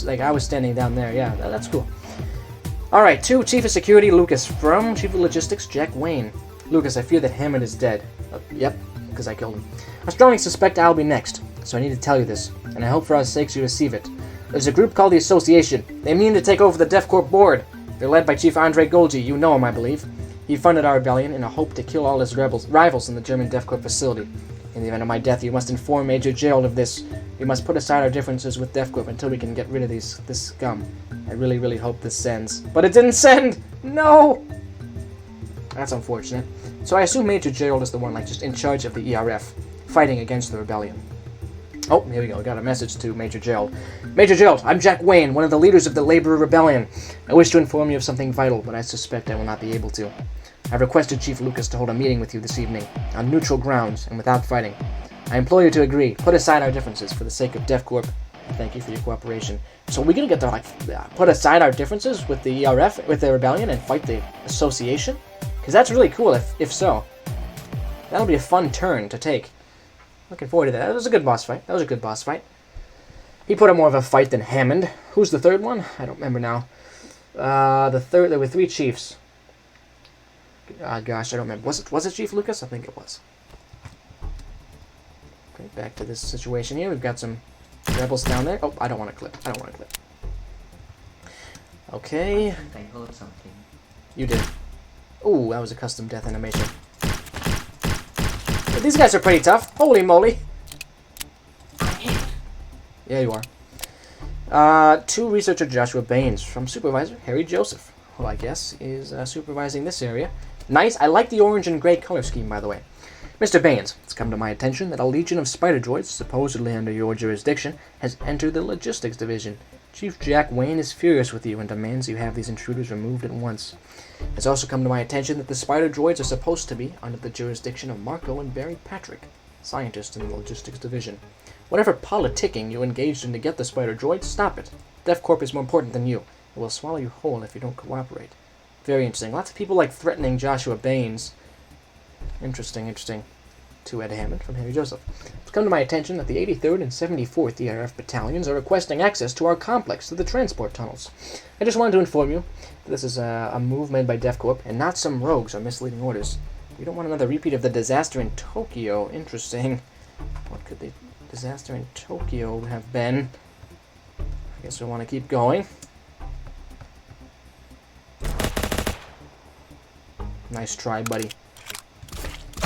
Speaker 1: Like I was standing down there. Yeah, that's cool. All right, to Chief of Security Lucas from Chief of Logistics Jack Wayne. Lucas, I fear that Hammond is dead. Yep, because I killed him. I strongly suspect I'll be next, so I need to tell you this, and I hope for our sakes you receive it. There's a group called the Association. They mean to take over the DevCorp board. They're led by Chief Andre Golgi. You know him, I believe. He funded our rebellion in a hope to kill all his rivals in the German DevCorp facility. In the event of my death, you must inform Major Gerald of this. We must put aside our differences with DevCorp until we can get rid of this scum. I really, really hope this sends. But it didn't send! No! That's unfortunate. So I assume Major Gerald is the one, like, just in charge of the ERF, fighting against the rebellion. Oh, here we go. We got a message to Major Gerald. Major Gerald, I'm Jack Wayne, one of the leaders of the Laborer Rebellion. I wish to inform you of something vital, but I suspect I will not be able to. I've requested Chief Lucas to hold a meeting with you this evening, on neutral grounds and without fighting. I implore you to agree. Put aside our differences for the sake of DevCorp. Thank you for your cooperation. So we're gonna get to, like, put aside our differences with the ERF, with the rebellion, and fight the Association? Because that's really cool, if so. That'll be a fun turn to take. Looking forward to that. That was a good boss fight. He put up more of a fight than Hammond. Who's the third one? I don't remember now. There were 3 chiefs. Gosh, I don't remember. Was it Chief Lucas? I think it was. Okay, back to this situation here. We've got some rebels down there. Oh, I don't want to clip. Okay.
Speaker 2: I think I heard something.
Speaker 1: You did. Ooh, that was a custom death animation. But these guys are pretty tough. Holy moly. Yeah, you are. To Researcher Joshua Baines from Supervisor Harry Joseph, who I guess is supervising this area. Nice. I like the orange and gray color scheme, by the way. Mr. Baines, it's come to my attention that a legion of spider droids, supposedly under your jurisdiction, has entered the logistics division. Chief Jack Wayne is furious with you and demands you have these intruders removed at once. It's also come to my attention that the spider droids are supposed to be under the jurisdiction of Marco and Barry Patrick, scientists in the logistics division. Whatever politicking you engaged in to get the spider droids, stop it. DevCorp is more important than you. It will swallow you whole if you don't cooperate. Very interesting. Lots of people like threatening Joshua Baines. Interesting. To Ed Hammond from Henry Joseph. It's come to my attention that the 83rd and 74th ERF battalions are requesting access to our complex through the transport tunnels. I just wanted to inform you that this is a move made by DevCorp and not some rogues or misleading orders. We don't want another repeat of the disaster in Tokyo. Interesting. What could the disaster in Tokyo have been? I guess we want to keep going. Nice try, buddy.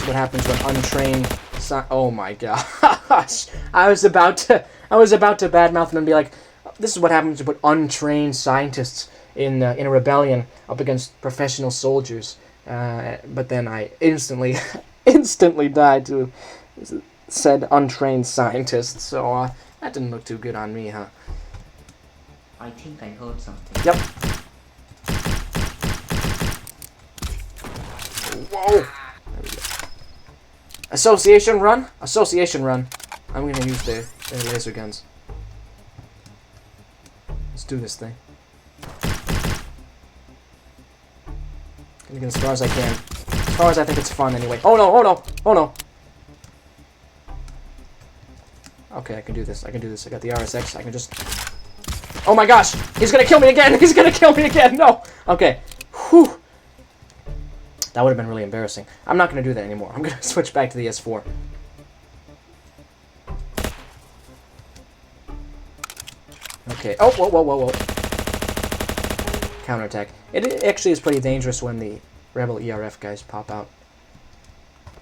Speaker 1: What happens when untrained oh my gosh. I was about to badmouth them and be like, this is what happens when untrained scientists in a rebellion up against professional soldiers. But then I instantly died to said untrained scientists. So that didn't look too good on me, huh?
Speaker 2: I think I heard something.
Speaker 1: Yep. Whoa. There we go. Association run. I'm gonna use their laser guns. Let's do this thing. Gonna get as far as I can. far as I think it's fun anyway. Oh no, oh no, oh no. Okay, I can do this. I can do this. I got the RSX. I can just... Oh my gosh! He's gonna kill me again! He's gonna kill me again! No! Okay. Whew. That would have been really embarrassing. I'm not gonna do that anymore. I'm gonna switch back to the S4. Okay. Oh, whoa, whoa, whoa, whoa. Counterattack. It actually is pretty dangerous when the Rebel ERF guys pop out.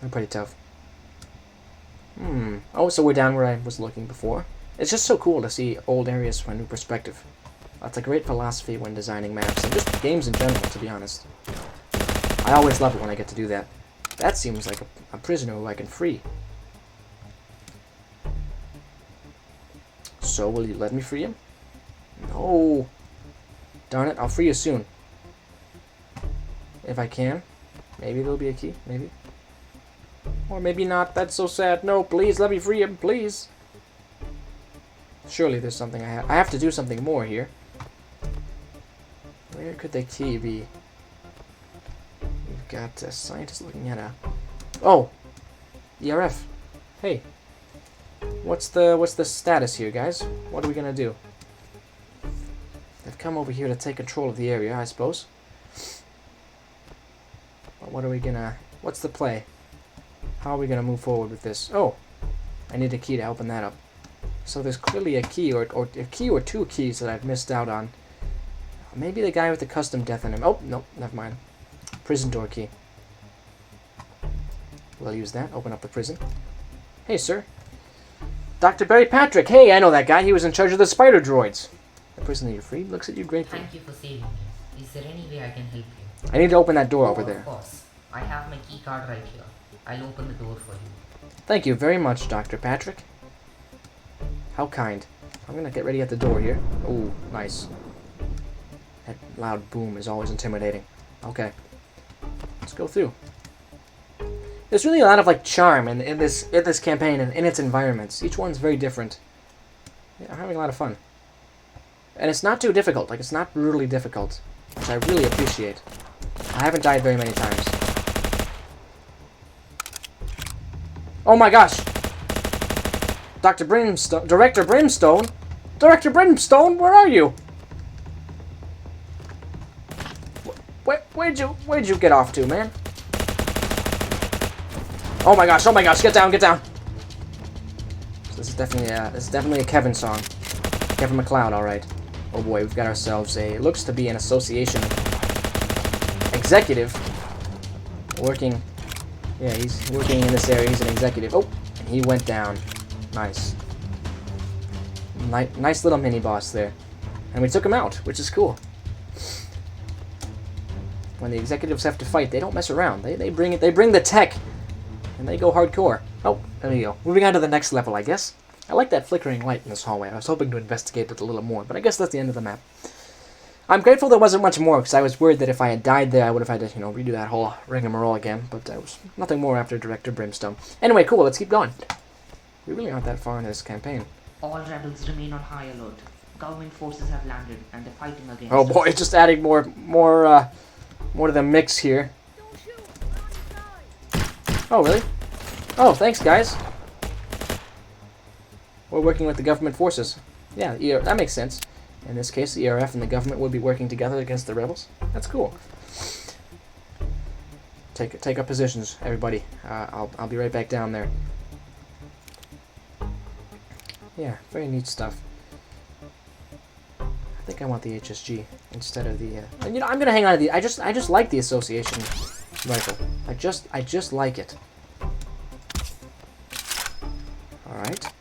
Speaker 1: They're pretty tough. Oh, so we're down where I was looking before. It's just so cool to see old areas from a new perspective. That's a great philosophy when designing maps, and just games in general, to be honest. I always love it when I get to do that. That seems like a prisoner who I can free. So, will you let me free him? No. Darn it, I'll free you soon. If I can. Maybe there'll be a key, maybe. Or maybe not, that's so sad. No, please, let me free him, please. Surely there's something I have to do something more here. Where could the key be? We've got a scientist looking at a... Oh! ERF. Hey. What's the status here, guys? What are we gonna do? They've come over here to take control of the area, I suppose. But what are we gonna... What's the play? How are we gonna move forward with this? Oh! I need a key to open that up. So there's clearly a key, or a key or two keys that I've missed out on. Maybe the guy with the custom death in him. Oh, no, never mind. Prison door key. We'll use that. Open up the prison. Hey, sir. Dr. Barry Patrick. Hey, I know that guy. He was in charge of the spider droids. The prisoner you freed looks at you gratefully.
Speaker 2: Thank you for saving me. Is there any way I can help you?
Speaker 1: I need to open that door over there.
Speaker 2: Of course. I have my key card right here. I'll open the door for you.
Speaker 1: Thank you very much, Dr. Patrick. How kind. I'm gonna get ready at the door here. Ooh, nice. That loud boom is always intimidating. Okay. Let's go through. There's really a lot of like charm in this campaign and in its environments. Each one's very different. Yeah, I'm having a lot of fun. And it's not too difficult. Like, it's not brutally difficult. Which I really appreciate. I haven't died very many times. Oh my gosh! Dr. Brimstone, Director Brimstone? Director Brimstone, where are you? Where'd you get off to, man? Oh my gosh, get down, get down! So this is definitely a Kevin song. Kevin MacLeod, alright. Oh boy, we've got ourselves a, looks to be an association executive working, yeah, he's working in this area, he's an executive. Oh, and he went down. Nice. Nice little mini-boss there. And we took him out, which is cool. When the executives have to fight, they don't mess around. They bring the tech, and they go hardcore. Oh, there you go. Moving on to the next level, I guess. I like that flickering light in this hallway. I was hoping to investigate it a little more, but I guess that's the end of the map. I'm grateful there wasn't much more, because I was worried that if I had died there, I would have had to, redo that whole rigmarole again, but there was nothing more after Director Brimstone. Anyway, cool, let's keep going. We really aren't that far into this campaign.
Speaker 5: All rebels remain on high alert. Government forces have landed, and they're fighting against
Speaker 1: Oh boy,
Speaker 5: us.
Speaker 1: just adding more to the mix here.
Speaker 4: Don't shoot! We're on your side!
Speaker 1: Oh, really? Oh, thanks, guys. We're working with the government forces. Yeah, that makes sense. In this case, the ERF and the government would be working together against the rebels. That's cool. Take up positions, everybody. I'll be right back down there. Yeah, very neat stuff. I think I want the HSG instead of the. I'm gonna hang on to the. I just like the association rifle. I just like it. All right.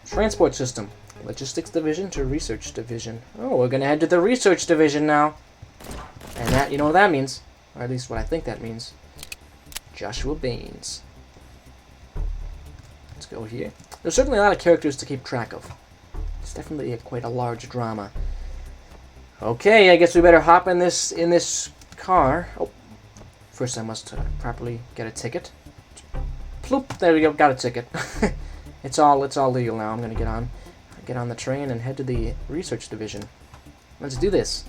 Speaker 1: Transport system. Logistics division to research division. Oh, we're gonna head to the research division now. And that, you know what that means. Or at least what I think that means. Joshua Baines. Let's go here. There's certainly a lot of characters to keep track of. It's definitely quite a large drama. Okay, I guess we better hop in this car. Oh, first I must properly get a ticket. Ploop, there we go, got a ticket. It's all legal now. I'm gonna get on the train and head to the research division. Let's do this.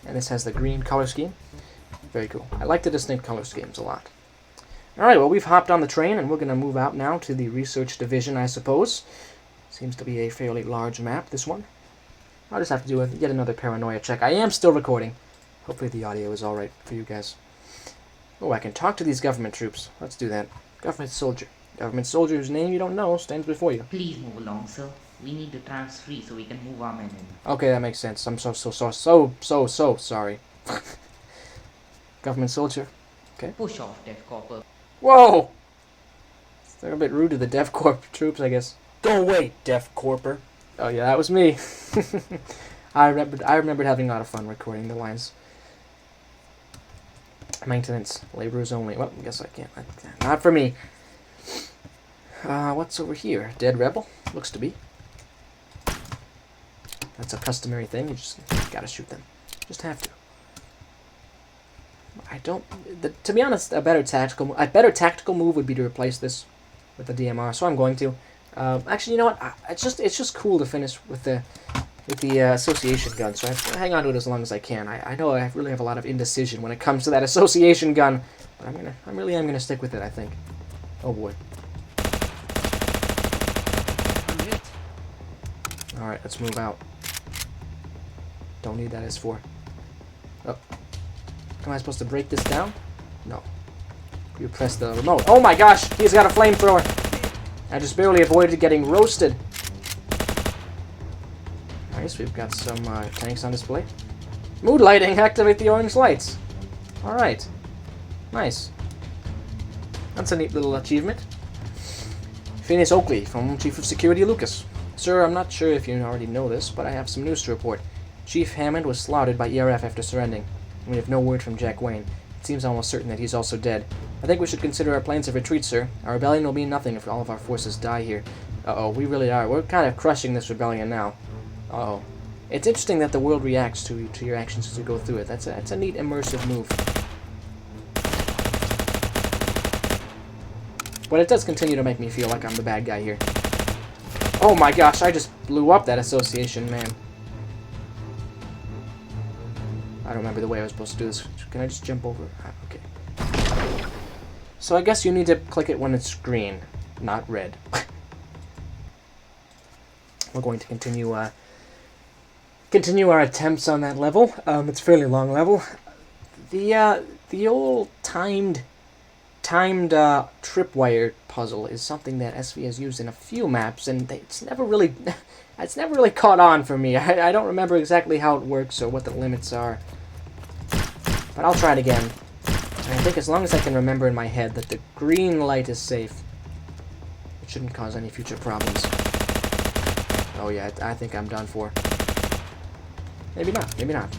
Speaker 1: And this has the green color scheme. Very cool. I like the distinct color schemes a lot. Alright, well, we've hopped on the train, and we're going to move out now to the research division, I suppose. Seems to be a fairly large map, this one. I'll just have to do yet another paranoia check. I am still recording. Hopefully the audio is alright for you guys. Oh, I can talk to these government troops. Let's do that. Government soldier. Government soldier whose name you don't know stands before you.
Speaker 5: Please move along, sir. We need the trams free so we can move our men in.
Speaker 1: Okay, that makes sense. I'm so sorry. Government soldier. Okay.
Speaker 5: Push off, Death Corper.
Speaker 1: Whoa! They're a bit rude to the DevCorp troops, I guess. Go away, DevCorper. Oh yeah, that was me. I remembered having a lot of fun recording the lines. Maintenance, laborers only. Well, I guess I can't. Not for me. What's over here? Dead rebel? Looks to be. That's a customary thing. You just gotta shoot them. Just have to. I don't. To be honest, a better tactical move would be to replace this with the DMR. So I'm going to. Actually, you know what? It's just cool to finish with the association gun. So I have to hang on to it as long as I can. I know I really have a lot of indecision when it comes to that association gun, but I really am gonna stick with it. I think. Oh boy. All right, let's move out. Don't need that S4. Oh. Am I supposed to break this down? No. You press the remote. Oh my gosh! He's got a flamethrower! I just barely avoided getting roasted. Nice, we've got some tanks on display. Mood lighting! Activate the orange lights! Alright. Nice. That's a neat little achievement. Phineas Oakley from Chief of Security Lucas. Sir, I'm not sure if you already know this, but I have some news to report. Chief Hammond was slaughtered by ERF after surrendering. We have no word from Jack Wayne. It seems almost certain that he's also dead. I think we should consider our plans of retreat, sir. Our rebellion will mean nothing if all of our forces die here. Uh-oh, we really are. We're kind of crushing this rebellion now. Uh-oh. It's interesting that the world reacts to your actions as you go through it. That's a neat immersive move. But it does continue to make me feel like I'm the bad guy here. Oh my gosh, I just blew up that association, man. I don't remember the way I was supposed to do this. Can I just jump over? Okay. So I guess you need to click it when it's green, not red. We're going to continue our attempts on that level. It's a fairly long level. The old timed tripwire puzzle is something that SV has used in a few maps, and it's never really caught on for me. I don't remember exactly how it works or what the limits are, but I'll try it again. And I think as long as I can remember in my head that the green light is safe, it shouldn't cause any future problems. Oh yeah, I think I'm done for. Maybe not, maybe not.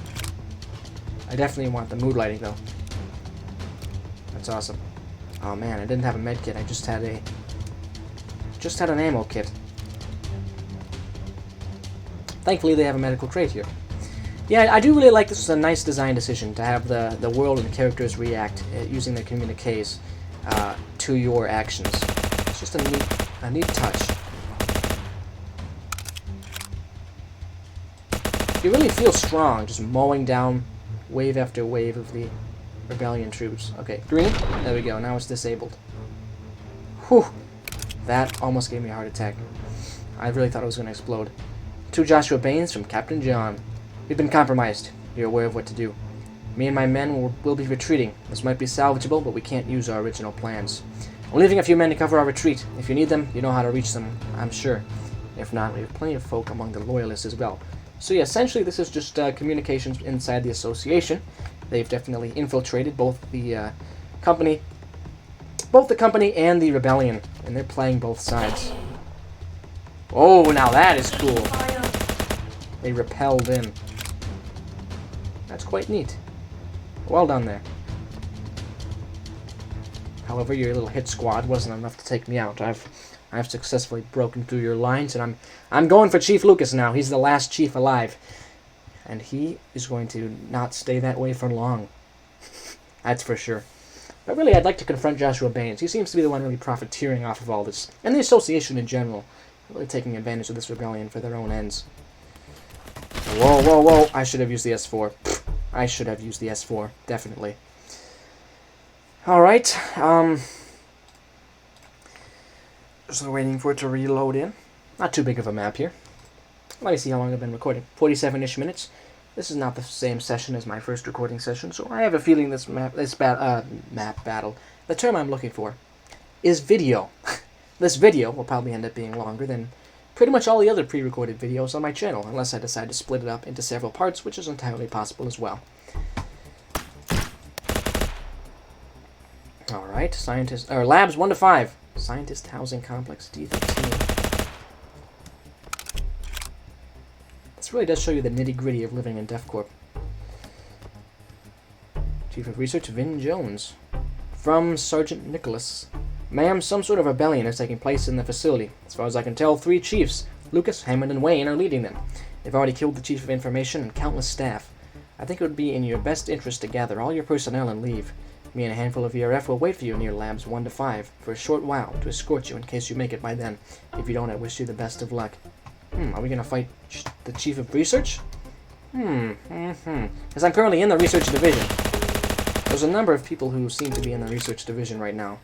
Speaker 1: I definitely want the mood lighting though. That's awesome. Oh man, I didn't have a med kit. I just had an ammo kit. Thankfully, they have a medical crate here. Yeah, I do really like this. It's a nice design decision to have the world and the characters react using their communiques to your actions. It's just a neat touch. You really feel strong, just mowing down wave after wave of the rebellion troops. Okay, green. There we go. Now it's disabled. Whew. That almost gave me a heart attack. I really thought it was going to explode. To Joshua Baines from Captain John. We've been compromised. You're aware of what to do. Me and my men will be retreating. This might be salvageable, but we can't use our original plans. I'm leaving a few men to cover our retreat. If you need them, you know how to reach them, I'm sure. If not, we have plenty of folk among the loyalists as well. So yeah, essentially this is just communications inside the association. They've definitely infiltrated both the company and the rebellion, and they're playing both sides. Oh, now that is cool. They repelled in. That's quite neat. Well done there. However, your little hit squad wasn't enough to take me out. I've successfully broken through your lines, and I'm going for Chief Lucas now. He's the last chief alive. And he is going to not stay that way for long. That's for sure. But really, I'd like to confront Joshua Baines. He seems to be the one really profiteering off of all this. And the association in general. Really taking advantage of this rebellion for their own ends. Whoa, whoa, whoa. I should have used the S4. I should have used the S4. Definitely. Alright, just waiting for it to reload in. Not too big of a map here. Let me see how long I've been recording. 47-ish minutes. This is not the same session as my first recording session, so I have a feeling this map battle, the term I'm looking for, is video. This video will probably end up being longer than pretty much all the other pre-recorded videos on my channel, unless I decide to split it up into several parts, which is entirely possible as well. Alright, scientist, or labs 1 to 5. Scientist Housing Complex D13. This really does show you the nitty-gritty of living in DEFCorp. Chief of Research, Vin Jones. From Sergeant Nicholas. Ma'am, some sort of rebellion is taking place in the facility. As far as I can tell, 3 chiefs, Lucas, Hammond, and Wayne, are leading them. They've already killed the Chief of Information and countless staff. I think it would be in your best interest to gather all your personnel and leave. Me and a handful of ERF will wait for you near Labs 1 to 5 for a short while to escort you in case you make it by then. If you don't, I wish you the best of luck. Are we going to fight the Chief of Research? Because I'm currently in the Research Division. There's a number of people who seem to be in the Research Division right now.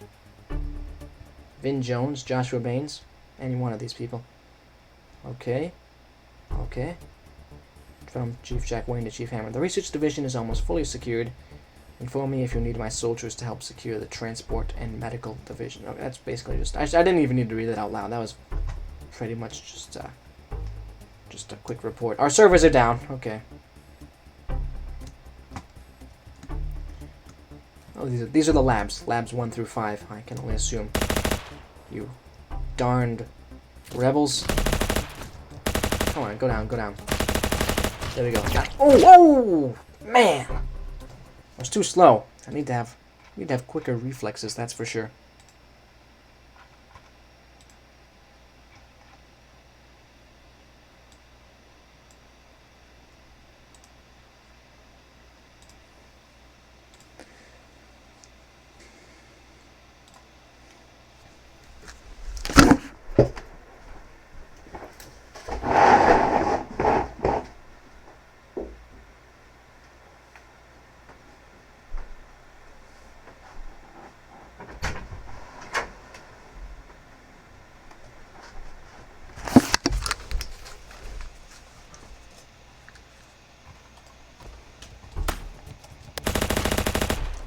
Speaker 1: Vin Jones, Joshua Baines, any one of these people. Okay. From Chief Jack Wayne to Chief Hammond. The Research Division is almost fully secured. Inform me if you need my soldiers to help secure the Transport and Medical Division. Okay, that's basically just... I didn't even need to read that out loud. That was pretty much just a quick report. Our servers are down. Okay. Oh, these are the labs. Labs 1 through 5. I can only assume. You darned rebels. Come on, go down, go down. There we go. Oh, man! I was too slow. I need to have quicker reflexes, that's for sure.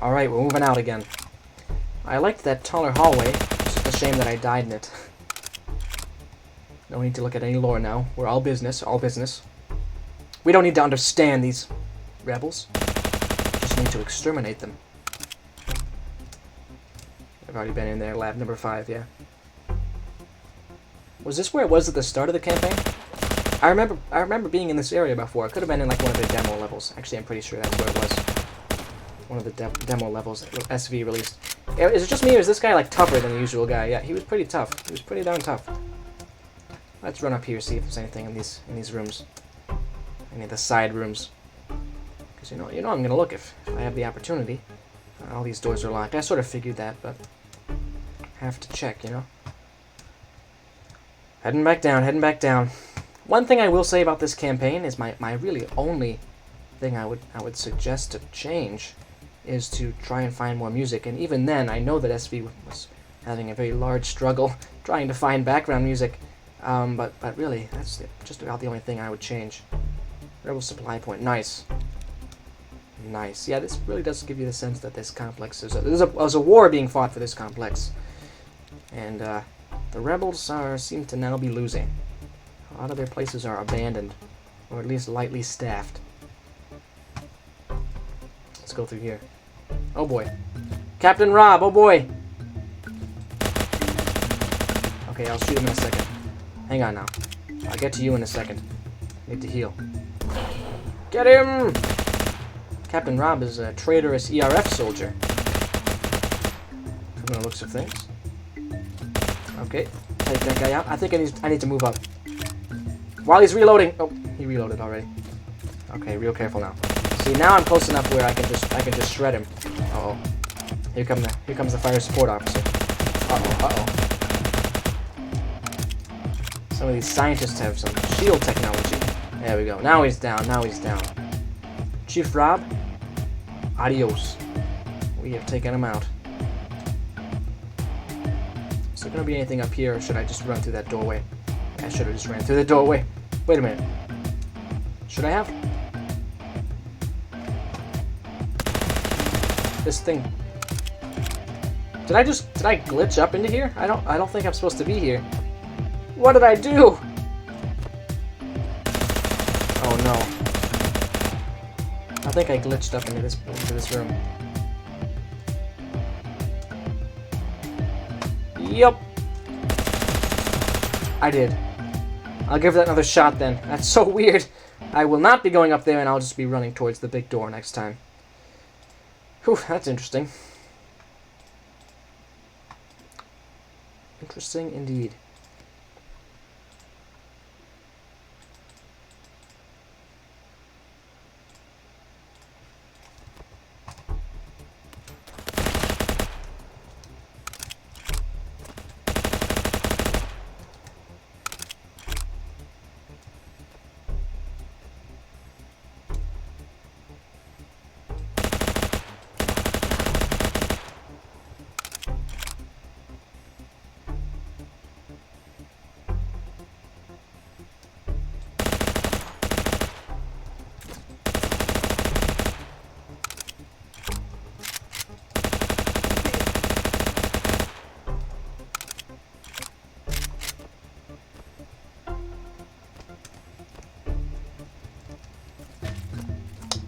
Speaker 1: Alright, we're moving out again. I liked that taller hallway. It's just a shame that I died in it. No need to look at any lore now. We're all business, all business. We don't need to understand these rebels. Just need to exterminate them. I've already been in there, lab number 5, yeah. Was this where it was at the start of the campaign? I remember being in this area before. It could have been in like one of the demo levels. Actually, I'm pretty sure that's where it was. One of the demo levels that SV released. Is it just me, or is this guy like tougher than the usual guy? Yeah, he was pretty tough. He was pretty darn tough. Let's run up here, see if there's anything in these rooms, any of the side rooms. Because you know I'm gonna look if I have the opportunity. All these doors are locked. I sort of figured that, but have to check, you know. Heading back down. Heading back down. One thing I will say about this campaign is my really only thing I would suggest to change is to try and find more music, and even then I know that SV was having a very large struggle trying to find background music, but really that's just about the only thing I would change. Rebel supply point, nice. Yeah, this really does give you the sense that this complex there's a war being fought for this complex, and the rebels seem to now be losing. A lot of their places are abandoned, or at least lightly staffed. Let's go through here. Oh boy. Captain Rob, oh boy! Okay, I'll shoot him in a second. Hang on now. I'll get to you in a second. Need to heal. Get him! Captain Rob is a traitorous ERF soldier. From the looks of things. Okay, take that guy out. I think I need to move up. While he's reloading. Oh, he reloaded already. Okay, real careful now. See, now I'm close enough where I can just shred him. Uh-oh. Here comes the fire support officer. Uh-oh. Some of these scientists have some shield technology. There we go. Now he's down. Chief Rob, adios. We have taken him out. there going to be anything up here, or should I just run through that doorway? I should have just ran through the doorway. Wait a minute. Should I have? This thing. Did I glitch up into here? I don't think I'm supposed to be here. What did I do? Oh no. I think I glitched up into this room. Yup. I did. I'll give that another shot then. That's so weird. I will not be going up there, and I'll just be running towards the big door next time. Whew, that's interesting. Interesting indeed.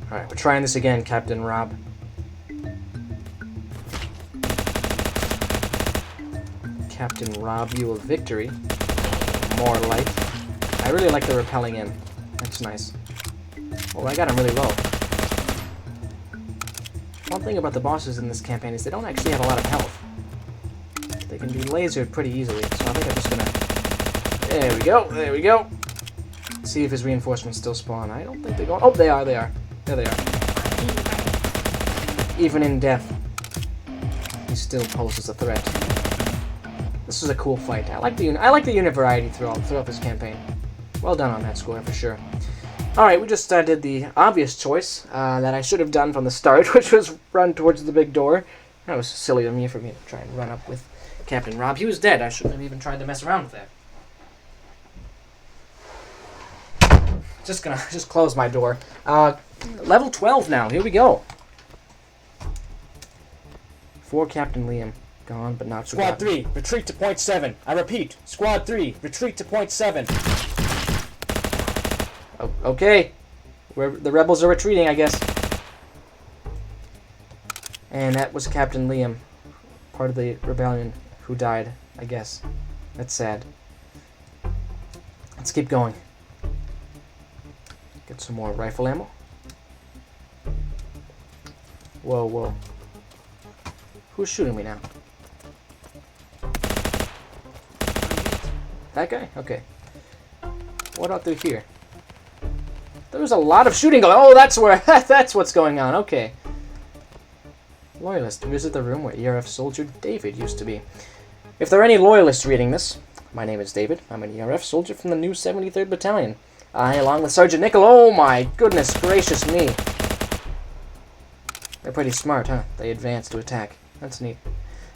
Speaker 1: Alright, we're trying this again, Captain Rob. Captain Rob you of victory. More light. I really like the repelling in. That's nice. Oh, I got him really low. One thing about the bosses in this campaign is they don't actually have a lot of health. They can be lasered pretty easily, so I think I'm just gonna... There we go, there we go. See if his reinforcements still spawn. I don't think they're going... Oh, they are, they are. There they are. Even in death, he still poses a threat. This is a cool fight. I like the unit variety throughout this campaign. Well done on that score for sure. All right, we just did the obvious choice that I should have done from the start, which was run towards the big door. That was silly of me to try and run up with Captain Rob. He was dead. I shouldn't have even tried to mess around with that. Just gonna close my door. Level 12 now. Here we go. For Captain Liam. Gone, but not
Speaker 6: Squad 3, retreat to point 7. I repeat, Squad 3, retreat to point 7.
Speaker 1: Oh, okay. The rebels are retreating, I guess. And that was Captain Liam, part of the rebellion, who died, I guess. That's sad. Let's keep going. Get some more rifle ammo. Whoa, whoa. Who's shooting me now? That guy? Okay. What about through here? There was a lot of shooting going. Oh, that's where. That's what's going on. Okay. Loyalist, visit the room where ERF soldier David used to be. If there are any loyalists reading this, my name is David. I'm an ERF soldier from the new 73rd Battalion. I, along with Sergeant Nickel. Oh my goodness gracious me. They're pretty smart, huh? They advance to attack. That's neat.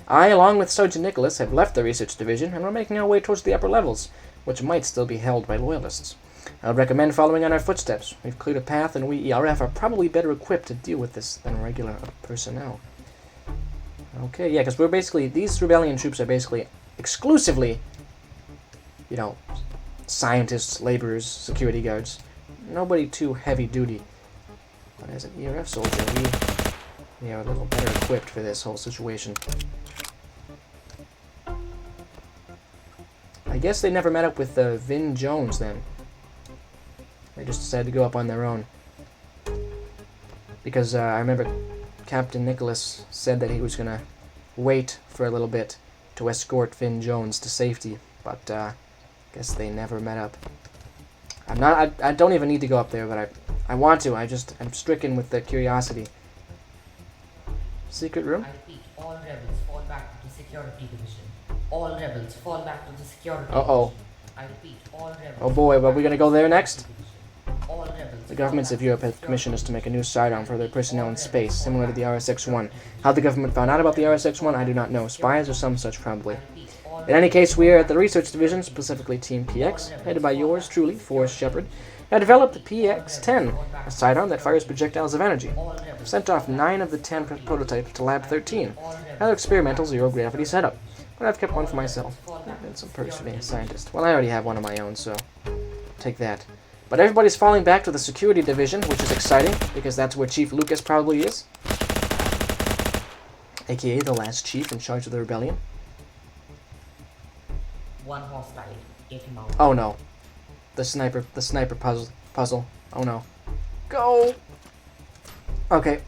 Speaker 1: I, along with Sergeant Nicholas, have left the research division and we're making our way towards the upper levels, which might still be held by loyalists. I would recommend following on our footsteps. We've cleared a path and we ERF are probably better equipped to deal with this than regular personnel. Okay, yeah, because we're basically, these rebellion troops are basically exclusively, you know, scientists, laborers, security guards. Nobody too heavy duty. But as an ERF soldier, we are a little better equipped for this whole situation. I guess they never met up with Vin Jones then. They just decided to go up on their own. Because I remember Captain Nicholas said that he was going to wait for a little bit to escort Vin Jones to safety. But I guess they never met up. I don't even need to go up there, but I want to. I'm stricken with the curiosity. Secret room?
Speaker 2: I repeat, all rebels fall back to the security division. All rebels fall back to the security
Speaker 1: Uh-oh.
Speaker 2: division. I repeat, all rebels.
Speaker 1: Oh boy, are we going to go there next?
Speaker 2: All rebels.
Speaker 1: The governments of Europe have commissioned us to make a new sidearm for their personnel in space, similar to the RSX-1. How the government found out about the RSX-1, I do not know. Spies or some such, probably. In any case, we are at the Research Division, specifically Team PX, headed by yours truly, Forrest Shepard, have developed PX-10, a sidearm that fires projectiles of energy. We've sent off 9 of the 10 prototypes to Lab 13, another experimental zero-gravity setup, but I've kept one for myself. And some perks for being a scientist. Well, I already have one of my own, so take that. But everybody's falling back to the Security Division, which is exciting, because that's where Chief Lucas probably is. AKA the last chief in charge of the rebellion.
Speaker 2: One hostile. Get him out.
Speaker 1: Oh no. The sniper puzzle. Oh no. Go! Okay.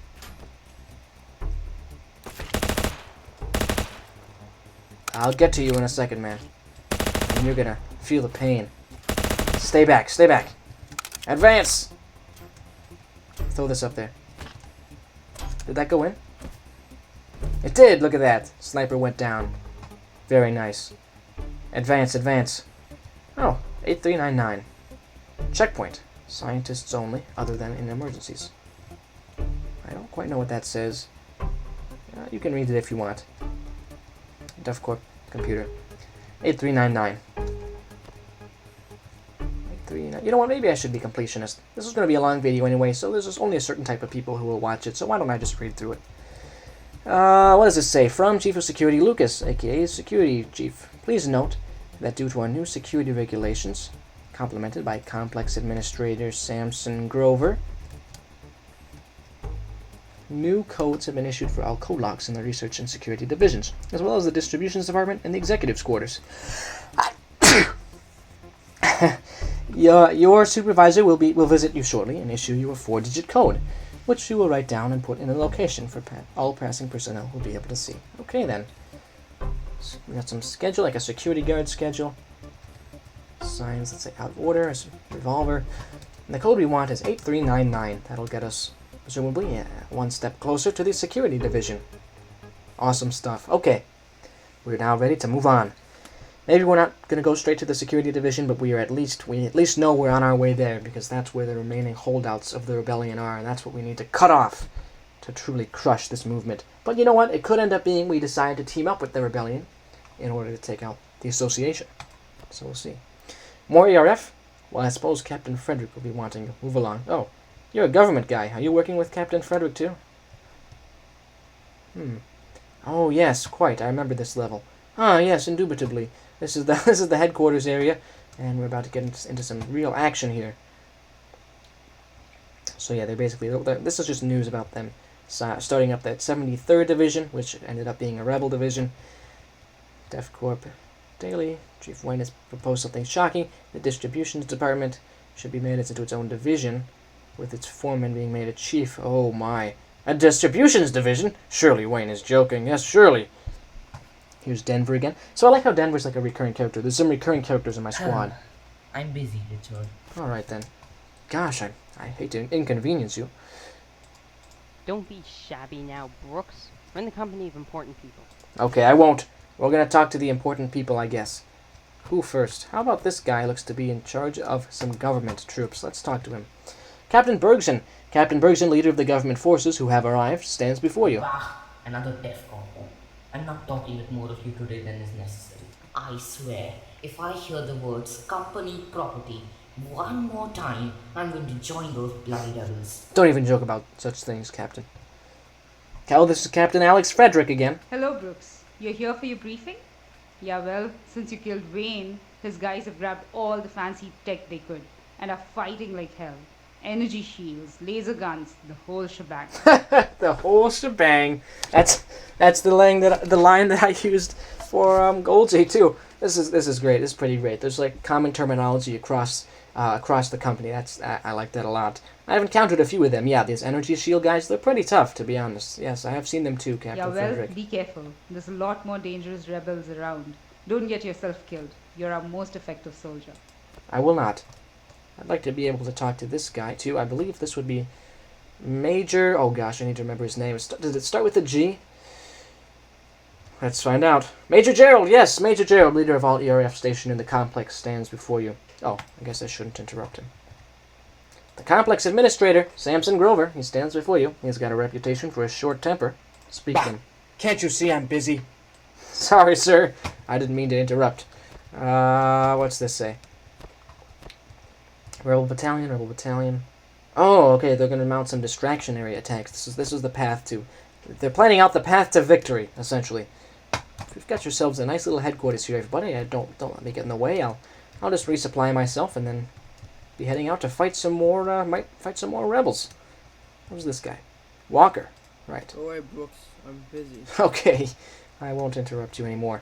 Speaker 1: I'll get to you in a second, man. And you're gonna feel the pain. Stay back, stay back. Advance! Throw this up there. Did that go in? It did! Look at that. Sniper went down. Very nice. Advance, advance. Oh, 8399. Checkpoint. Scientists only, other than in emergencies. I don't quite know what that says. You can read it if you want. DevCorp computer. 8399. 839. You know what? Maybe I should be completionist. This is going to be a long video anyway, so there's just only a certain type of people who will watch it, so why don't I just read through it? What does it say? From Chief of Security Lucas, aka Security Chief. Please note that due to our new security regulations, complemented by Complex Administrator Samson Grover, new codes have been issued for all code locks in the Research and Security Divisions, as well as the Distributions Department and the Executive's quarters. Your supervisor will visit you shortly and issue you a 4-digit code, which you will write down and put in a location for all passing personnel will be able to see. Okay then. So we got some schedule, like a security guard schedule. Signs, let's say out of order, a revolver. And the code we want is 8399. That'll get us, presumably, one step closer to the security division. Awesome stuff. Okay. We're now ready to move on. Maybe we're not going to go straight to the security division, but we at least know we're on our way there, because that's where the remaining holdouts of the rebellion are, and that's what we need to cut off to truly crush this movement. But you know what? It could end up being we decide to team up with the rebellion in order to take out the association. So we'll see. More ERF? Well, I suppose Captain Frederick will be wanting to move along. Oh, you're a government guy. Are you working with Captain Frederick too? Oh yes, quite. I remember this level. Ah yes, indubitably. This is the headquarters area, and we're about to get into some real action here. So yeah, this is just news about them starting up that 73rd Division, which ended up being a rebel division. DevCorp Daily. Chief Wayne has proposed something shocking. The Distributions Department should be made into its own division, with its foreman being made a chief. Oh my. A Distributions Division? Surely Wayne is joking. Yes, surely. Here's Denver again. So I like how Denver's like a recurring character. There's some recurring characters in my squad.
Speaker 2: I'm busy, Richard.
Speaker 1: Alright then. Gosh, I hate to inconvenience you.
Speaker 7: Don't be shabby now, Brooks. We're in the company of important people.
Speaker 1: Okay, I won't. We're gonna talk to the important people, I guess. Who first? How about this guy looks to be in charge of some government troops. Let's talk to him. Captain Bergson. Captain Bergson, leader of the government forces who have arrived, stands before you.
Speaker 2: Bah, another death combo. I'm not talking with more of you today than is necessary. I swear, if I hear the words company property one more time, I'm going to join those bloody devils.
Speaker 1: Don't even joke about such things, Captain. Cal, this is Captain Alex Frederick again.
Speaker 3: Hello, Brooks. You're here for your briefing? Yeah, well, since you killed Wayne, his guys have grabbed all the fancy tech they could and are fighting like hell. Energy shields, laser guns, the whole shebang.
Speaker 1: The whole shebang. That's the line that I used for GOTC too. This is great. This is pretty great. There's like common terminology across the company. I like that a lot. I've encountered a few of them. Yeah, these energy shield guys, they're pretty tough, to be honest. Yes, I have seen them too, Captain
Speaker 3: Yeah, well,
Speaker 1: Frederick.
Speaker 3: be careful. There's a lot more dangerous rebels around. Don't get yourself killed. You're our most effective soldier.
Speaker 1: I will not. I'd like to be able to talk to this guy too. I believe this would be Major... Oh gosh, I need to remember his name. Does it start with a G? Let's find out. Major Gerald, yes! Major Gerald, leader of all ERF station in the complex, stands before you. Oh, I guess I shouldn't interrupt him. The complex administrator, Samson Grover, he stands before you. He's got a reputation for a short temper. Speak to him.
Speaker 6: Can't you see I'm busy?
Speaker 1: Sorry, sir. I didn't mean to interrupt. What's this say? Rebel battalion, rebel battalion. Oh, okay, they're going to mount some distraction area attacks. This is the path to... They're planning out the path to victory, essentially. We've got yourselves a nice little headquarters here, everybody. Don't let me get in the way. I'll just resupply myself and then be heading out to fight some more, might fight some more rebels. Who's this guy? Walker. Right.
Speaker 8: Go away, Brooks. I'm busy.
Speaker 1: Okay. I won't interrupt you anymore.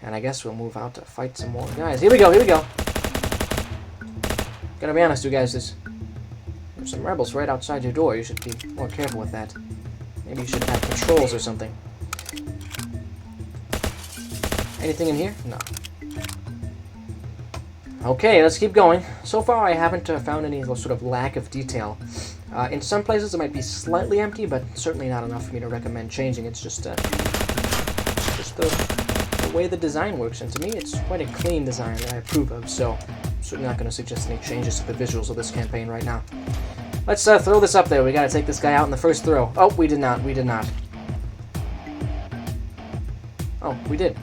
Speaker 1: And I guess we'll move out to fight some more guys. Here we go, here we go. Gotta be honest, you guys, there's some rebels right outside your door. You should be more careful with that. Maybe you should have patrols or something. Anything in here? No. Okay, let's keep going. So far, I haven't found any sort of lack of detail. In some places, it might be slightly empty, but certainly not enough for me to recommend changing. It's just the way the design works, and to me, it's quite a clean design that I approve of. So, I'm certainly not going to suggest any changes to the visuals of this campaign right now. Let's throw this up there. We got to take this guy out in the first throw. Oh, we did not. We did not. Oh, we did.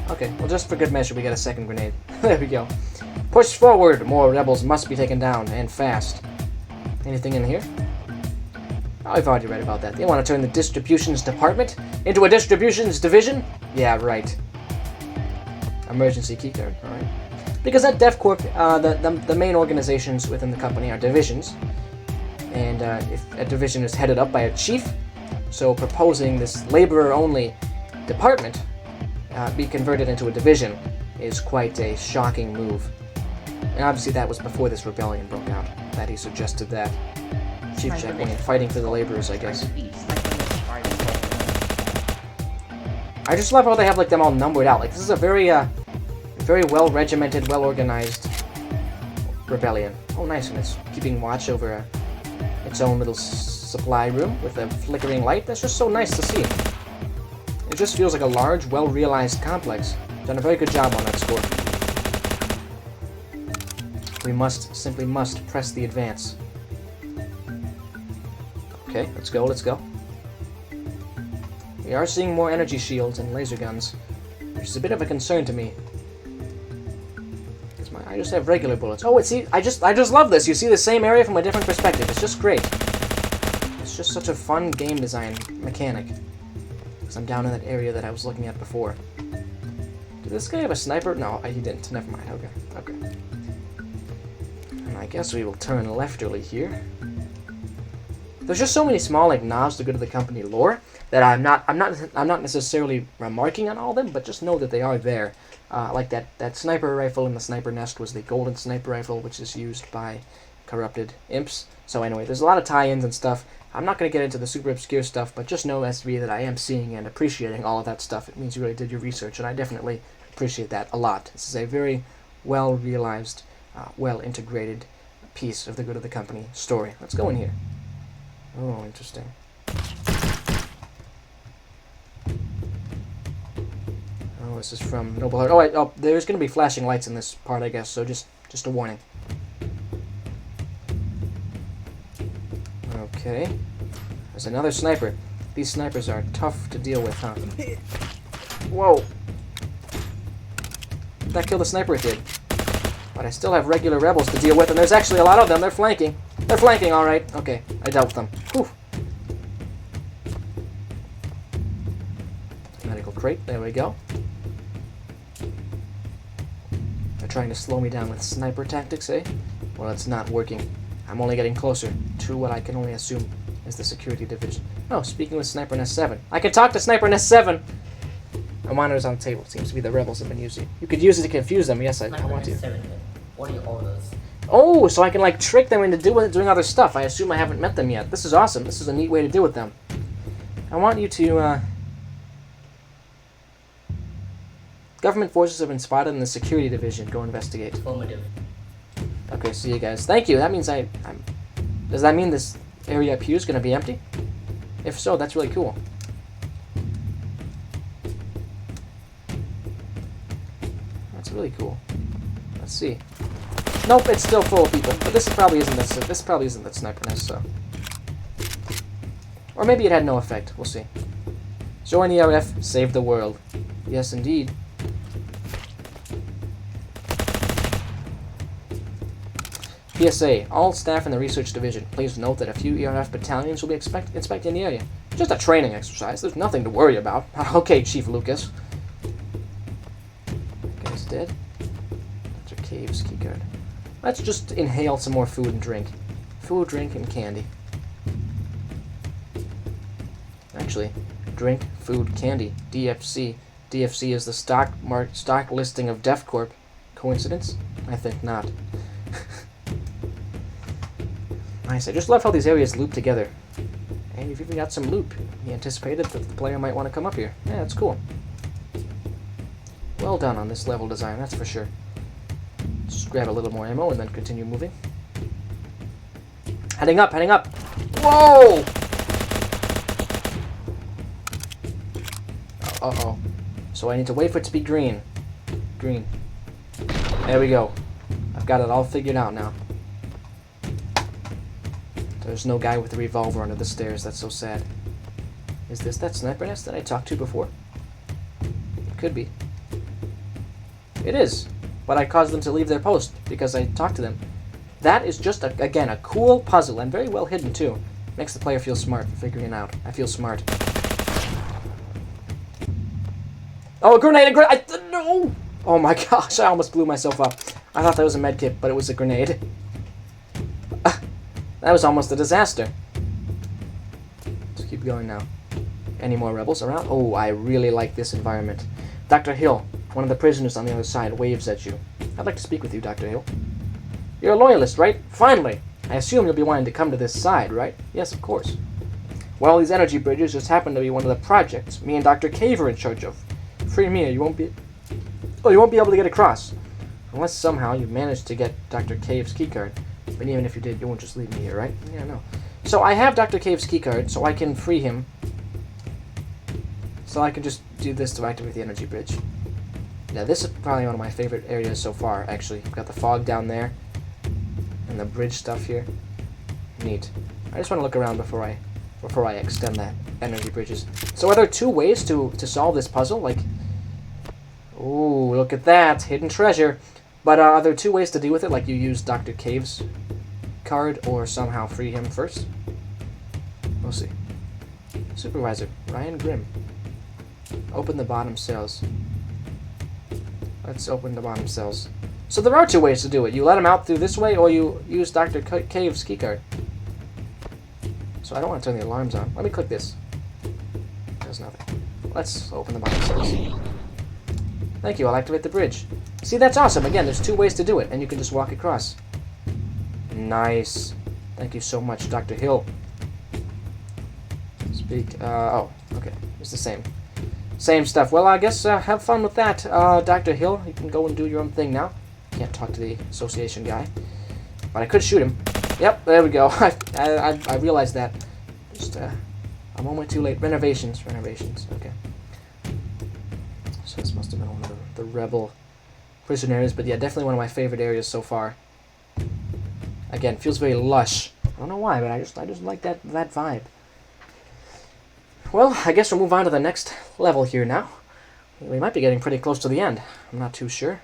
Speaker 1: Okay, well, just for good measure, we got a second grenade. There we go. Push forward! More rebels must be taken down, and fast. Anything in here? Oh, I've already read about that. They want to turn the distributions department into a distributions division? Yeah, right. Emergency keycard, alright. Because at DevCorp, the main organizations within the company are divisions. And if a division is headed up by a chief, so proposing this laborer-only department be converted into a division is quite a shocking move. And obviously that was before this rebellion broke out, that he suggested that. Chief checkpoint, fighting for the laborers, I guess. I just love how they have like them all numbered out. Like, this is a very well-regimented, well-organized rebellion. Oh, nice, and it's keeping watch over its own little supply room with a flickering light. That's just so nice to see. It just feels like a large, well-realized complex. Done a very good job on that score. We simply must press the advance. Okay, let's go, let's go. We are seeing more energy shields and laser guns, which is a bit of a concern to me. Because I just have regular bullets. Oh, see, I just love this. You see the same area from a different perspective. It's just great. It's just such a fun game design mechanic. Because I'm down in that area that I was looking at before. Did this guy have a sniper? No, he didn't. Never mind. Okay. And I guess we will turn lefterly here. There's just so many small like nods to go to the company lore that I'm not necessarily remarking on all of them, but just know that they are there. Like that sniper rifle in the sniper nest was the golden sniper rifle, which is used by corrupted imps. So anyway, there's a lot of tie-ins and stuff. I'm not going to get into the super obscure stuff, but just know, SV, that I am seeing and appreciating all of that stuff. It means you really did your research, and I definitely appreciate that a lot. This is a very well-realized, well-integrated piece of the good of the company story. Let's go in here. Oh, interesting. Oh, this is from Noble Heart. Oh, there's going to be flashing lights in this part, I guess, so just a warning. Okay. There's another sniper. These snipers are tough to deal with, huh? Whoa! Did that kill the sniper? It did. But I still have regular rebels to deal with, and there's actually a lot of them. They're flanking. They're flanking, alright. Okay, I dealt with them. Whew. Medical crate, there we go. They're trying to slow me down with sniper tactics, eh? Well, it's not working. I'm only getting closer to what I can only assume is the security division. Oh, speaking with Sniper Nest 7. I can talk to Sniper Nest 7! A monitor's on the table. Seems to be the rebels have been using. You could use it to confuse them. Yes, I want to.
Speaker 2: What are your orders?
Speaker 1: Oh, so I can like trick them into doing other stuff. I assume I haven't met them yet. This is awesome. This is a neat way to deal with them. I want you to, Government forces have been spotted in the security division. Go investigate.
Speaker 2: Affirmative.
Speaker 1: Okay, see you guys. Thank you. That means I'm... Does that mean this area up here is going to be empty? If so, that's really cool. That's really cool. Let's see. Nope, it's still full of people. But this probably isn't that sniper nest, so. Or maybe it had no effect. We'll see. Join the RF, save the world. Yes, indeed. PSA, all staff in the research division, please note that a few ERF battalions will be inspecting the area. Just a training exercise, there's nothing to worry about. Okay, Chief Lucas. That guy's dead. Dr. Cave's keycard. Let's just inhale some more food and drink. Food, drink, and candy. Actually, drink, food, candy. DFC. DFC is the stock listing of DefCorp. Coincidence? I think not. Nice. I just love how these areas loop together. And you've even got some loop. You anticipated that the player might want to come up here. Yeah, that's cool. Well done on this level design, that's for sure. Just grab a little more ammo and then continue moving. Heading up, heading up! Whoa! Uh-oh. So I need to wait for it to be green. Green. There we go. I've got it all figured out now. There's no guy with a revolver under the stairs. That's so sad. Is this that sniper nest that I talked to before? It could be. It is. But I caused them to leave their post because I talked to them. That is just, again, a cool puzzle and very well hidden, too. Makes the player feel smart for figuring it out. I feel smart. Oh, a grenade! A grenade! No! Oh my gosh, I almost blew myself up. I thought that was a medkit, but it was a grenade. That was almost a disaster. Let's keep going now. Any more rebels around? Oh, I really like this environment. Dr. Hill, one of the prisoners on the other side, waves at you. I'd like to speak with you, Dr. Hill. You're a loyalist, right? Finally! I assume you'll be wanting to come to this side, right? Yes, of course. Well, these energy bridges just happen to be one of the projects me and Dr. Cave are in charge of. Free me, or you won't be able to get across. Unless somehow you managed to get Dr. Cave's keycard. But even if you did, you won't just leave me here, right? Yeah, no. So I have Dr. Cave's keycard, so I can free him. So I can just do this to activate the energy bridge. Now this is probably one of my favorite areas so far, actually. We've got the fog down there. And the bridge stuff here. Neat. I just want to look around before I extend that energy bridges. So are there two ways to solve this puzzle? Like, ooh, look at that. Hidden treasure. But are there two ways to deal with it? Like you use Dr. Cave's card or somehow free him first? We'll see. Supervisor, Ryan Grimm. Open the bottom cells. Let's open the bottom cells. So there are two ways to do it. You let him out through this way or you use Dr. Cave's keycard. So I don't want to turn the alarms on. Let me click this. There's nothing. Let's open the bottom cells. Thank you, I'll activate the bridge. See, that's awesome. Again, there's two ways to do it, and you can just walk across. Nice. Thank you so much, Dr. Hill. Speak, oh, okay. It's the same. Same stuff. Well, I guess have fun with that, Dr. Hill. You can go and do your own thing now. Can't talk to the association guy. But I could shoot him. Yep, there we go. I realized that. Just a moment too late. Renovations. Okay. So this must have been one of the rebel prison areas, but yeah, definitely one of my favorite areas so far. Again, feels very lush. I don't know why, but I just like that vibe. Well, I guess we'll move on to the next level here now. We might be getting pretty close to the end. I'm not too sure.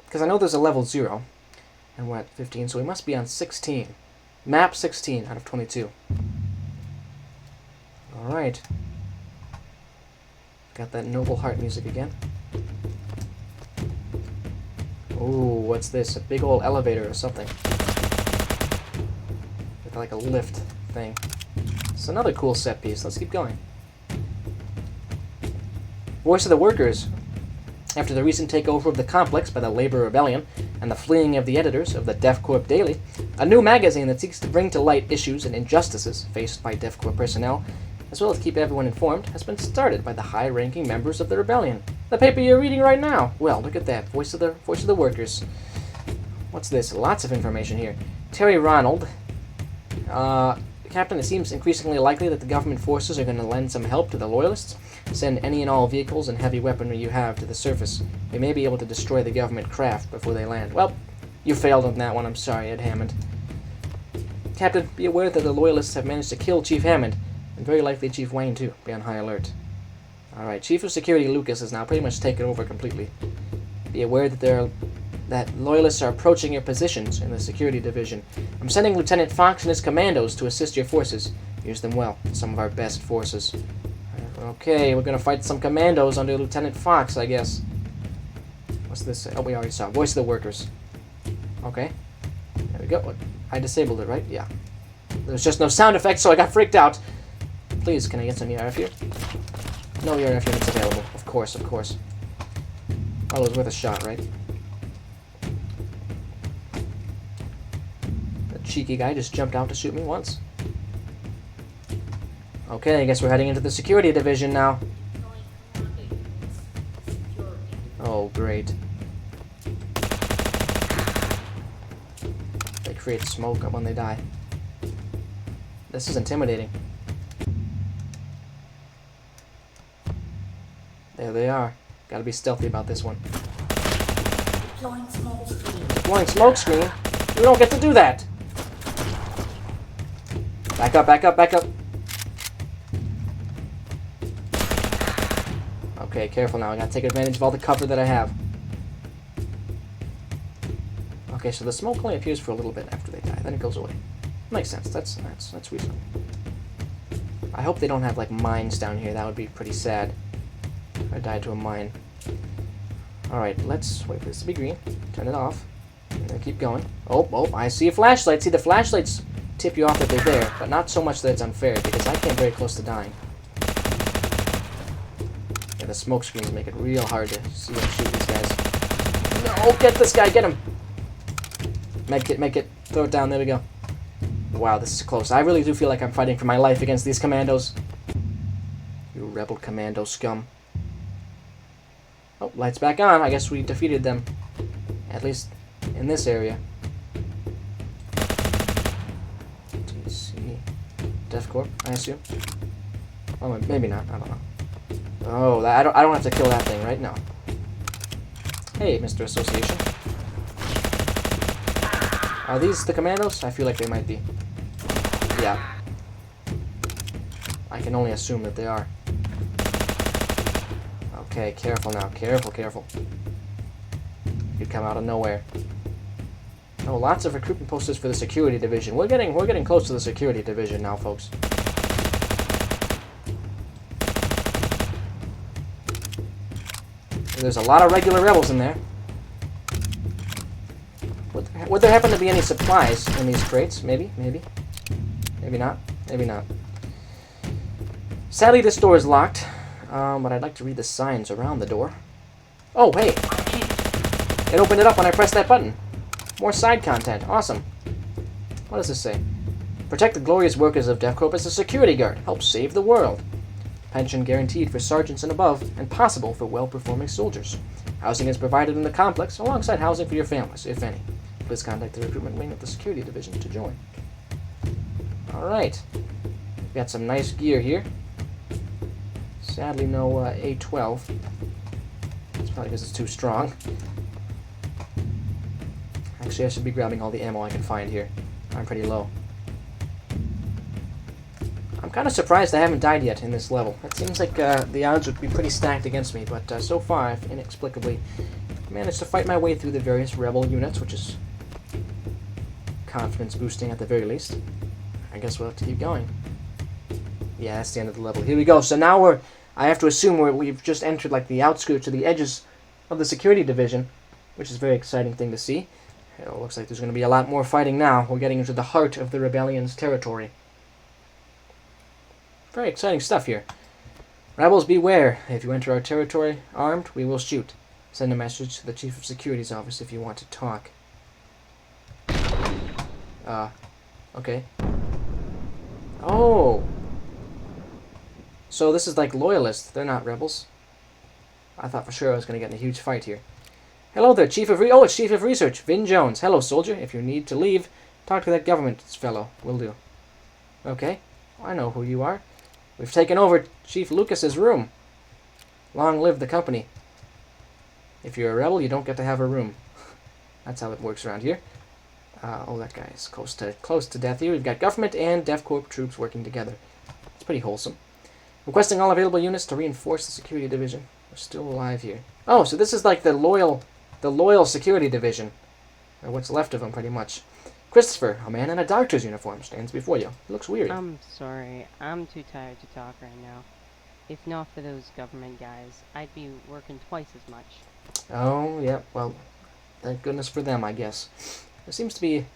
Speaker 1: Because I know there's a level 0. And we're at 15, so we must be on 16. Map 16 out of 22. Alright. Got that Noble Heart music again. Ooh, what's this? A big old elevator or something. With like a lift thing. It's another cool set piece. Let's keep going. Voice of the Workers. After the recent takeover of the complex by the Labor Rebellion and the fleeing of the editors of the DefCorp Daily, a new magazine that seeks to bring to light issues and injustices faced by DefCorp personnel, as well as keep everyone informed, has been started by the high-ranking members of the rebellion. The paper you're reading right now. Well, look at that. Voice of the Workers. What's this? Lots of information here. Terry Ronald. Captain, it seems increasingly likely that the government forces are going to lend some help to the Loyalists. Send any and all vehicles and heavy weaponry you have to the surface. We may be able to destroy the government craft before they land. Well, you failed on that one. I'm sorry, Ed Hammond. Captain, be aware that the Loyalists have managed to kill Chief Hammond, and very likely Chief Wayne, too. Be on high alert. Alright, Chief of Security Lucas has now pretty much taken over completely. Be aware that that loyalists are approaching your positions in the security division. I'm sending Lieutenant Fox and his commandos to assist your forces. Use them well. Some of our best forces. Okay, we're gonna fight some commandos under Lieutenant Fox, I guess. What's this say? Oh, we already saw. Voice of the workers. Okay. There we go. I disabled it, right? Yeah. There's just no sound effects, so I got freaked out. Please, can I get some ERF here? No ERF units available. Of course, of course. Oh, it was worth a shot, right? The cheeky guy just jumped out to shoot me once. Okay, I guess we're heading into the security division now. Oh, great. They create smoke when they die. This is intimidating. There they are. Gotta be stealthy about this one.
Speaker 2: Deploying smoke screen.
Speaker 1: Deploying smoke screen? You don't get to do that! Back up, back up, back up. Okay, careful now. I gotta take advantage of all the cover that I have. Okay, so the smoke only appears for a little bit after they die, then it goes away. Makes sense. That's reasonable. I hope they don't have like mines down here. That would be pretty sad. If I died to a mine. Alright, let's wait for this to be green. Turn it off. And then keep going. Oh, I see a flashlight. See, the flashlights tip you off that they're there, but not so much that it's unfair, because I came very close to dying. Yeah, the smoke screens make it real hard to see and shoot these guys. No, get this guy, get him! Make it. Throw it down, there we go. Wow, this is close. I really do feel like I'm fighting for my life against these commandos. You rebel commando scum. Oh, lights back on. I guess we defeated them. At least in this area. GOTC. DEFCorp, I assume. Oh, maybe not. I don't know. Oh, I don't have to kill that thing right now. Hey, Mr. Association. Are these the commandos? I feel like they might be. Yeah. I can only assume that they are. Okay, careful now. Careful, careful. Could come out of nowhere. Oh, lots of recruitment posters for the security division. We're getting close to the security division now, folks. There's a lot of regular rebels in there. Would there happen to be any supplies in these crates? Maybe. Maybe not. Maybe not. Sadly, this door is locked, but I'd like to read the signs around the door. Oh, hey! It opened it up when I pressed that button. More side content. Awesome. What does this say? Protect the glorious workers of DEFCorp as a security guard. Help save the world. Pension guaranteed for sergeants and above, and possible for well-performing soldiers. Housing is provided in the complex, alongside housing for your families, if any. Please contact the recruitment wing of the security division to join. Alright. We've got some nice gear here. Sadly, no A12. It's probably because it's too strong. Actually, I should be grabbing all the ammo I can find here. I'm pretty low. I'm kind of surprised I haven't died yet in this level. It seems like the odds would be pretty stacked against me, but so far I've inexplicably managed to fight my way through the various rebel units, which is confidence boosting at the very least. I guess we'll have to keep going. Yeah, that's the end of the level. Here we go. So now I have to assume we've just entered like the outskirts or the edges of the security division, which is a very exciting thing to see. It looks like there's going to be a lot more fighting now. We're getting into the heart of the rebellion's territory. Very exciting stuff here. Rebels, beware. If you enter our territory armed, we will shoot. Send a message to the Chief of Security's office if you want to talk. Okay. Oh! So this is like loyalists. They're not rebels. I thought for sure I was going to get in a huge fight here. Hello there, Chief of it's Chief of Research, Vin Jones. Hello, soldier. If you need to leave, talk to that government fellow. Will do. Okay. I know who you are. We've taken over Chief Lucas's room. Long live the company. If you're a rebel, you don't get to have a room. That's how it works around here. Oh, that guy is close to death here. We've got government and DEFCorp troops working together. It's pretty wholesome. Requesting all available units to reinforce the security division. We're still alive here. Oh, so this is like the the Loyal Security Division. Or what's left of them, pretty much. Christopher, a man in a doctor's uniform, stands before you. He looks weary.
Speaker 7: I'm sorry, I'm too tired to talk right now. If not for those government guys, I'd be working twice as much.
Speaker 1: Oh, yeah, well, thank goodness for them, I guess. There seems to be a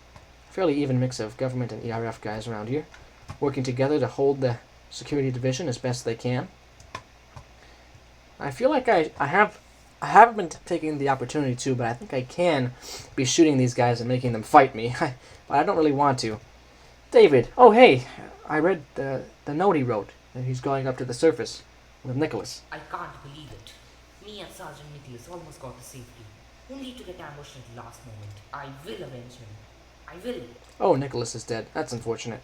Speaker 1: fairly even mix of government and ERF guys around here, working together to hold the security division as best they can. I feel like I haven't been taking the opportunity to, but I think I can be shooting these guys and making them fight me. But I don't really want to. David, oh hey, I read the note he wrote, that he's going up to the surface with Nicholas.
Speaker 2: I can't believe it. Me and Sergeant Nicholas almost got to safety, only to get ambushed at the last moment. I will avenge him. I will.
Speaker 1: Oh, Nicholas is dead. That's unfortunate.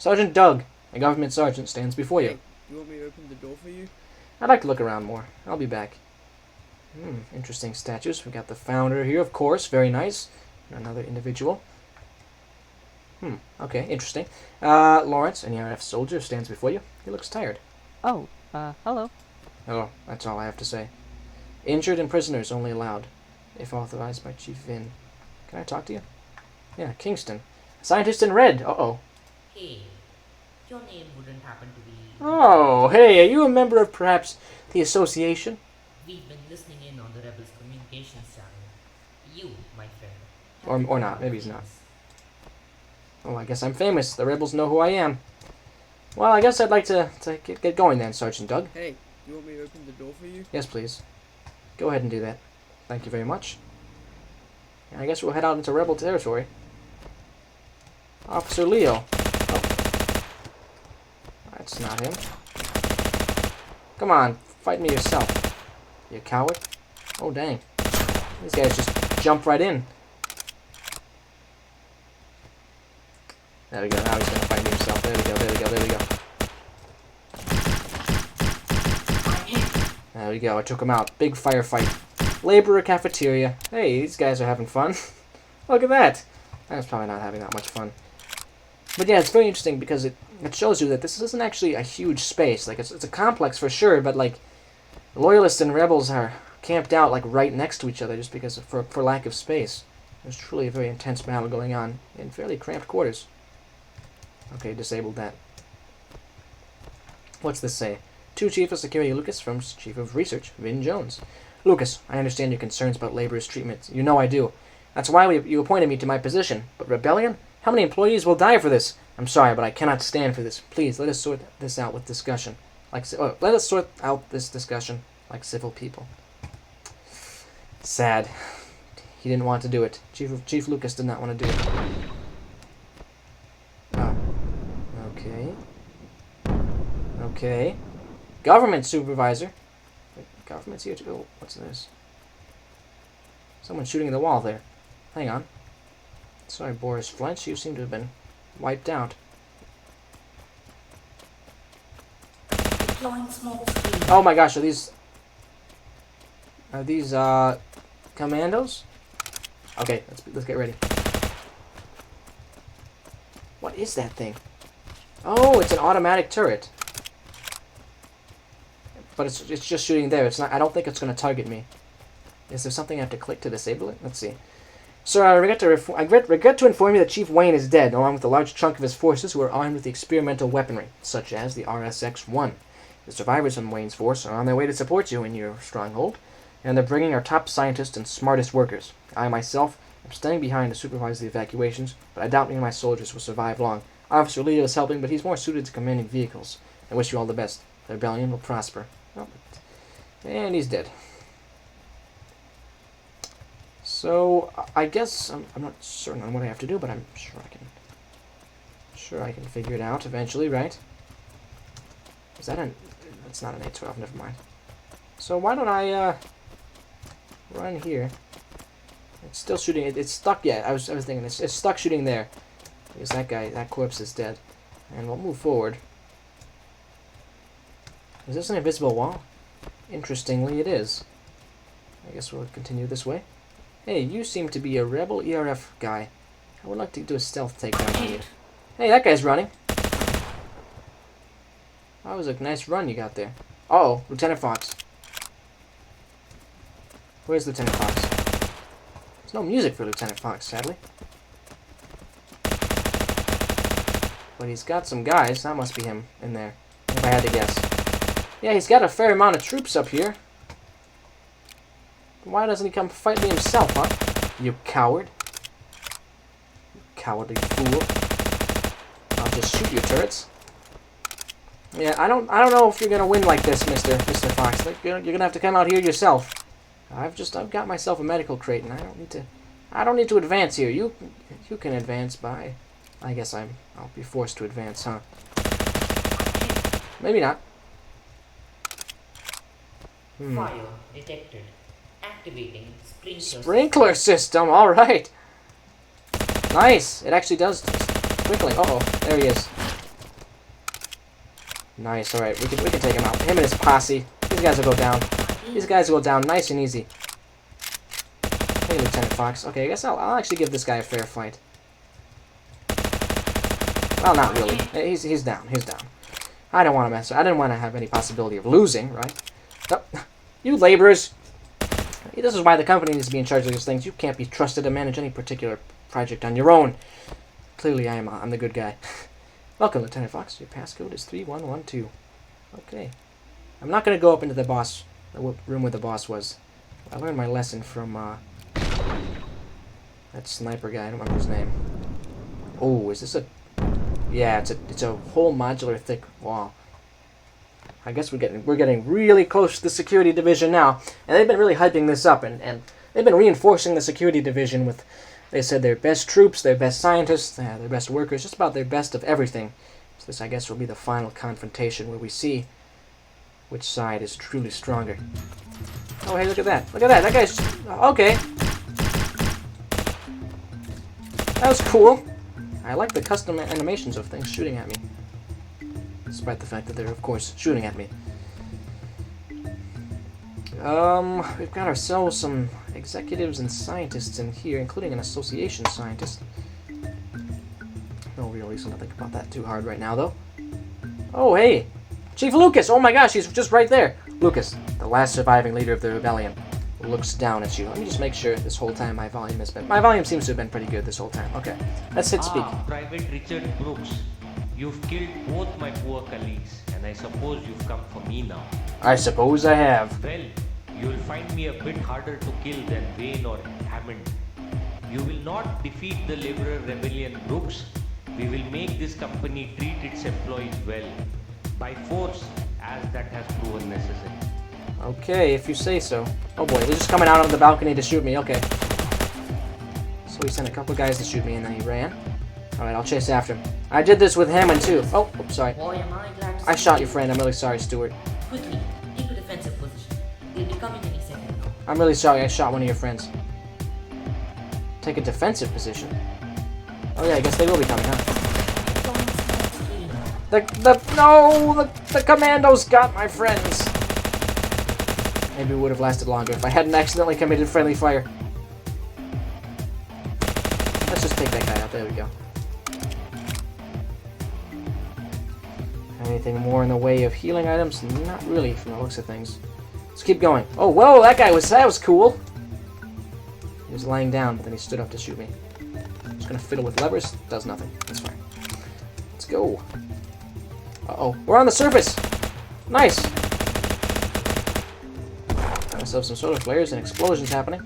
Speaker 1: Sergeant Doug, a government sergeant, stands before you.
Speaker 8: You want me to open the door for you?
Speaker 1: I'd like to look around more. I'll be back. Interesting statues. We got the founder here, of course. Very nice. Another individual. Okay, interesting. Lawrence, an ERF soldier, stands before you. He looks tired.
Speaker 7: Oh, hello.
Speaker 1: Oh, that's all I have to say. Injured and prisoners only allowed, if authorized by Chief Vin. Can I talk to you? Yeah, Kingston. Scientist in red. Uh-oh.
Speaker 2: Hey, your name wouldn't happen to be...
Speaker 1: Oh, hey, are you a member of perhaps the association?
Speaker 2: We've been listening in on the Rebels' communications channel. You, my friend.
Speaker 1: Or not. Maybe he's not. Oh, I guess I'm famous. The rebels know who I am. Well, I guess I'd like to get going then, Sergeant Doug.
Speaker 8: Hey, you want me to open the door for you?
Speaker 1: Yes, please. Go ahead and do that. Thank you very much. I guess we'll head out into rebel territory. Officer Leo. Oh. That's not him. Come on, fight me yourself. You coward. Oh, dang. These guys just jump right in. There we go. Now he's going to fight me himself. There we go, there we go, there we go. There we go. I took him out. Big firefight. Laborer cafeteria. Hey, these guys are having fun. Look at that. I was probably not having that much fun. But yeah, it's very interesting because it shows you that this isn't actually a huge space. Like, it's a complex for sure, but like, Loyalists and Rebels are camped out like right next to each other just because for lack of space. There's truly a very intense battle going on in fairly cramped quarters. Okay, disabled that. What's this say? To Chief of Security Lucas from Chief of Research, Vin Jones. Lucas, I understand your concerns about laborers' treatment. You know I do. That's why you appointed me to my position. But rebellion? How many employees will die for this? I'm sorry, but I cannot stand for this. Please, let us sort this out with discussion. Let us sort out this discussion like civil people. Sad. He didn't want to do it. Chief Lucas did not want to do it. Oh. Okay. Okay. Government supervisor. Wait, government's here too. Oh, what's this? Someone's shooting in the wall there. Hang on. Sorry, Boris Flench. You seem to have been wiped out. Oh my gosh, are these commandos? Okay, let's get ready. What is that thing? Oh, it's an automatic turret. But it's just shooting there. It's not. I don't think it's going to target me. Is there something I have to click to disable it? Let's see. Sir, I regret to inform you that Chief Wayne is dead, along with a large chunk of his forces who are armed with experimental weaponry, such as the RSX-1. The survivors from Wayne's force are on their way to support you in your stronghold, and they're bringing our top scientists and smartest workers. I myself am staying behind to supervise the evacuations, but I doubt any of my soldiers will survive long. Officer Leo is helping, but he's more suited to commanding vehicles. I wish you all the best. The rebellion will prosper. Oh, and he's dead. So I guess I'm not certain on what I have to do, but I'm sure I can figure it out eventually, right? Is that an? That's not an A12. Never mind. So why don't I run here? It's still shooting. It's stuck yet. I was thinking it's stuck shooting there because that corpse is dead, and we'll move forward. Is this an invisible wall? Interestingly, it is. I guess we'll continue this way. Hey, you seem to be a rebel ERF guy. I would like to do a stealth takedown on you. Hey, that guy's running. That was a nice run you got there. Uh-oh, Lieutenant Fox. Where's Lieutenant Fox? There's no music for Lieutenant Fox, sadly. But he's got some guys. That must be him in there, if I had to guess. Yeah, he's got a fair amount of troops up here. Why doesn't he come fight me himself, huh? You coward. You cowardly fool. I'll just shoot you, turrets. Yeah, I don't know if you're gonna win like this, Mr. Fox. Like, you're gonna have to come out here yourself. I've got myself a medical crate, and I don't need to advance here. You can advance by. I guess I'll be forced to advance, huh? Maybe not.
Speaker 2: Fire detected. Activating sprinkler.
Speaker 1: Sprinkler system. All right. Nice. It actually does sprinkling. Uh-oh. There he is. Nice. All right. We can take him out. Him and his posse. These guys will go down. These guys will go down nice and easy. Hey, Lieutenant Fox. Okay, I guess I'll actually give this guy a fair fight. Well, not really. He's down. He's down. I don't want to mess. I didn't want to have any possibility of losing, right? No. You laborers. This is why the company needs to be in charge of these things. You can't be trusted to manage any particular project on your own. Clearly, I'm the good guy. Welcome, Lieutenant Fox. Your passcode is 3112. Okay. I'm not going to go up into the room where the boss was. I learned my lesson from that sniper guy. I don't remember his name. Oh, is this a... Yeah, it's a whole modular thick wall. I guess we're getting really close to the security division now, and they've been really hyping this up, and they've been reinforcing the security division with, they said, their best troops, their best scientists, their best workers, just about their best of everything. So this, I guess, will be the final confrontation where we see which side is truly stronger. Oh, hey, look at that! Look at that! That guy's okay. That was cool. I like the custom animations of things shooting at me. Despite the fact that they're, of course, shooting at me. We've got ourselves some executives and scientists in here, including an association scientist. No real reason to think about that too hard right now, though. Oh, hey! Chief Lucas! Oh my gosh, he's just right there! Lucas, the last surviving leader of the rebellion, looks down at you. Let me just make sure this whole time my volume has been... My volume seems to have been pretty good this whole time. Okay, let's hit speak.
Speaker 9: Private Richard Brooks. You've killed both my poor colleagues, and I suppose you've come for me now.
Speaker 1: I suppose I have.
Speaker 9: Well, you'll find me a bit harder to kill than Wayne or Hammond. You will not defeat the Liberal Rebellion, Brooks. We will make this company treat its employees well. By force, as that has proven necessary.
Speaker 1: Okay, if you say so. Oh boy, they're just coming out on the balcony to shoot me. Okay. So he sent a couple guys to shoot me, and then he ran. Alright, I'll chase after him. I did this with Hammond too. Oh, oops, sorry.
Speaker 2: Boy, am I glad to
Speaker 1: I
Speaker 2: see
Speaker 1: shot
Speaker 2: you.
Speaker 1: your friend. I'm really sorry, Stuart.
Speaker 2: Quickly, take a defensive position. They'll be coming any second now.
Speaker 1: I'm really sorry. I shot one of your friends. Take a defensive position. Oh yeah, I guess they will be coming, huh? The commandos got my friends. Maybe it would have lasted longer if I hadn't accidentally committed friendly fire. Let's just take that guy out. There we go. Anything more in the way of healing items? Not really, from the looks of things. Let's keep going. Oh, whoa! That was cool. He was lying down, but then he stood up to shoot me. Just gonna fiddle with levers. Does nothing. That's fine. Let's go. Uh-oh. We're on the surface! Nice! Got myself some solar flares and explosions happening.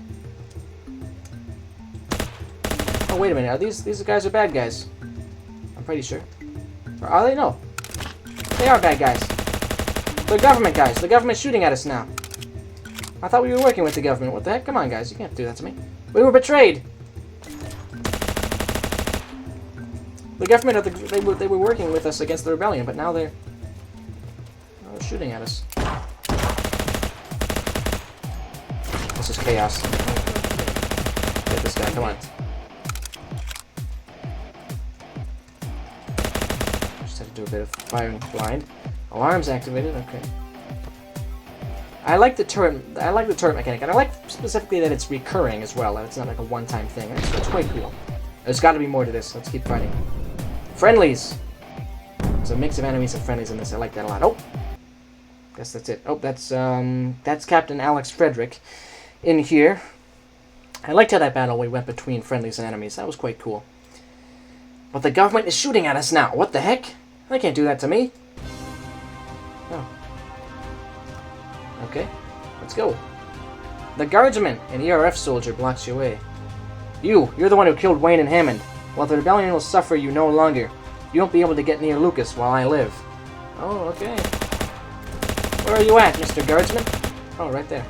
Speaker 1: Oh, wait a minute. Are these guys are bad guys? I'm pretty sure. Or are they? No. They are bad guys. They're government guys. The government's shooting at us now. I thought we were working with the government. What the heck? Come on, guys. You can't do that to me. We were betrayed! The government, they were working with us against the rebellion, but now they're shooting at us. This is chaos. Get this guy, come on. Just had to do a bit of firing blind. Alarms activated, okay. I like the turret mechanic, and I like specifically that it's recurring as well, and it's not like a one-time thing. It's quite cool. There's got to be more to this. Let's keep fighting. Friendlies! There's a mix of enemies and friendlies in this. I like that a lot. Oh! Guess that's it. Oh, that's Captain Alex Frederick in here. I liked how that battle we went between friendlies and enemies. That was quite cool. But the government is shooting at us now. What the heck? They can't do that to me. Oh. Okay, let's go. The guardsman, an ERF soldier, blocks your way. You're the one who killed Wayne and Hammond. Well, the rebellion will suffer you no longer. You won't be able to get near Lucas while I live. Oh, okay. Where are you at, Mr. Guardsman? Oh, right there.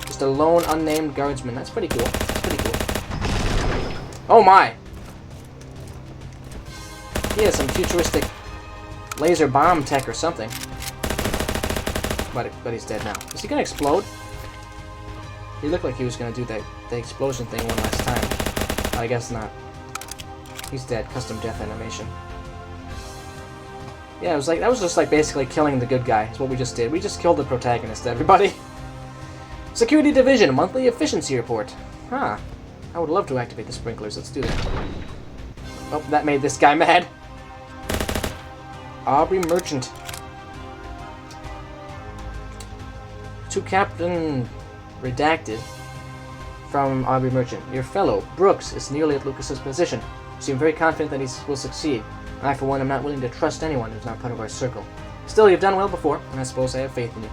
Speaker 1: Just a lone, unnamed guardsman. That's pretty cool. That's pretty cool. Oh my! He has some futuristic laser bomb tech or something. But he's dead now. Is he gonna explode? He looked like he was gonna do the explosion thing one last time. I guess not. He's dead. Custom death animation. Yeah, it was like that was just like basically killing the good guy. Is what we just did. We just killed the protagonist, everybody. Security Division monthly efficiency report. Huh. I would love to activate the sprinklers. Let's do that. Oh, that made this guy mad. Aubrey Merchant. To Captain Redacted from Aubrey Merchant. Your fellow, Brooks, is nearly at Lucas's position. You seem very confident that he will succeed. I, for one, am not willing to trust anyone who's not part of our circle. Still, you've done well before, and I suppose I have faith in you.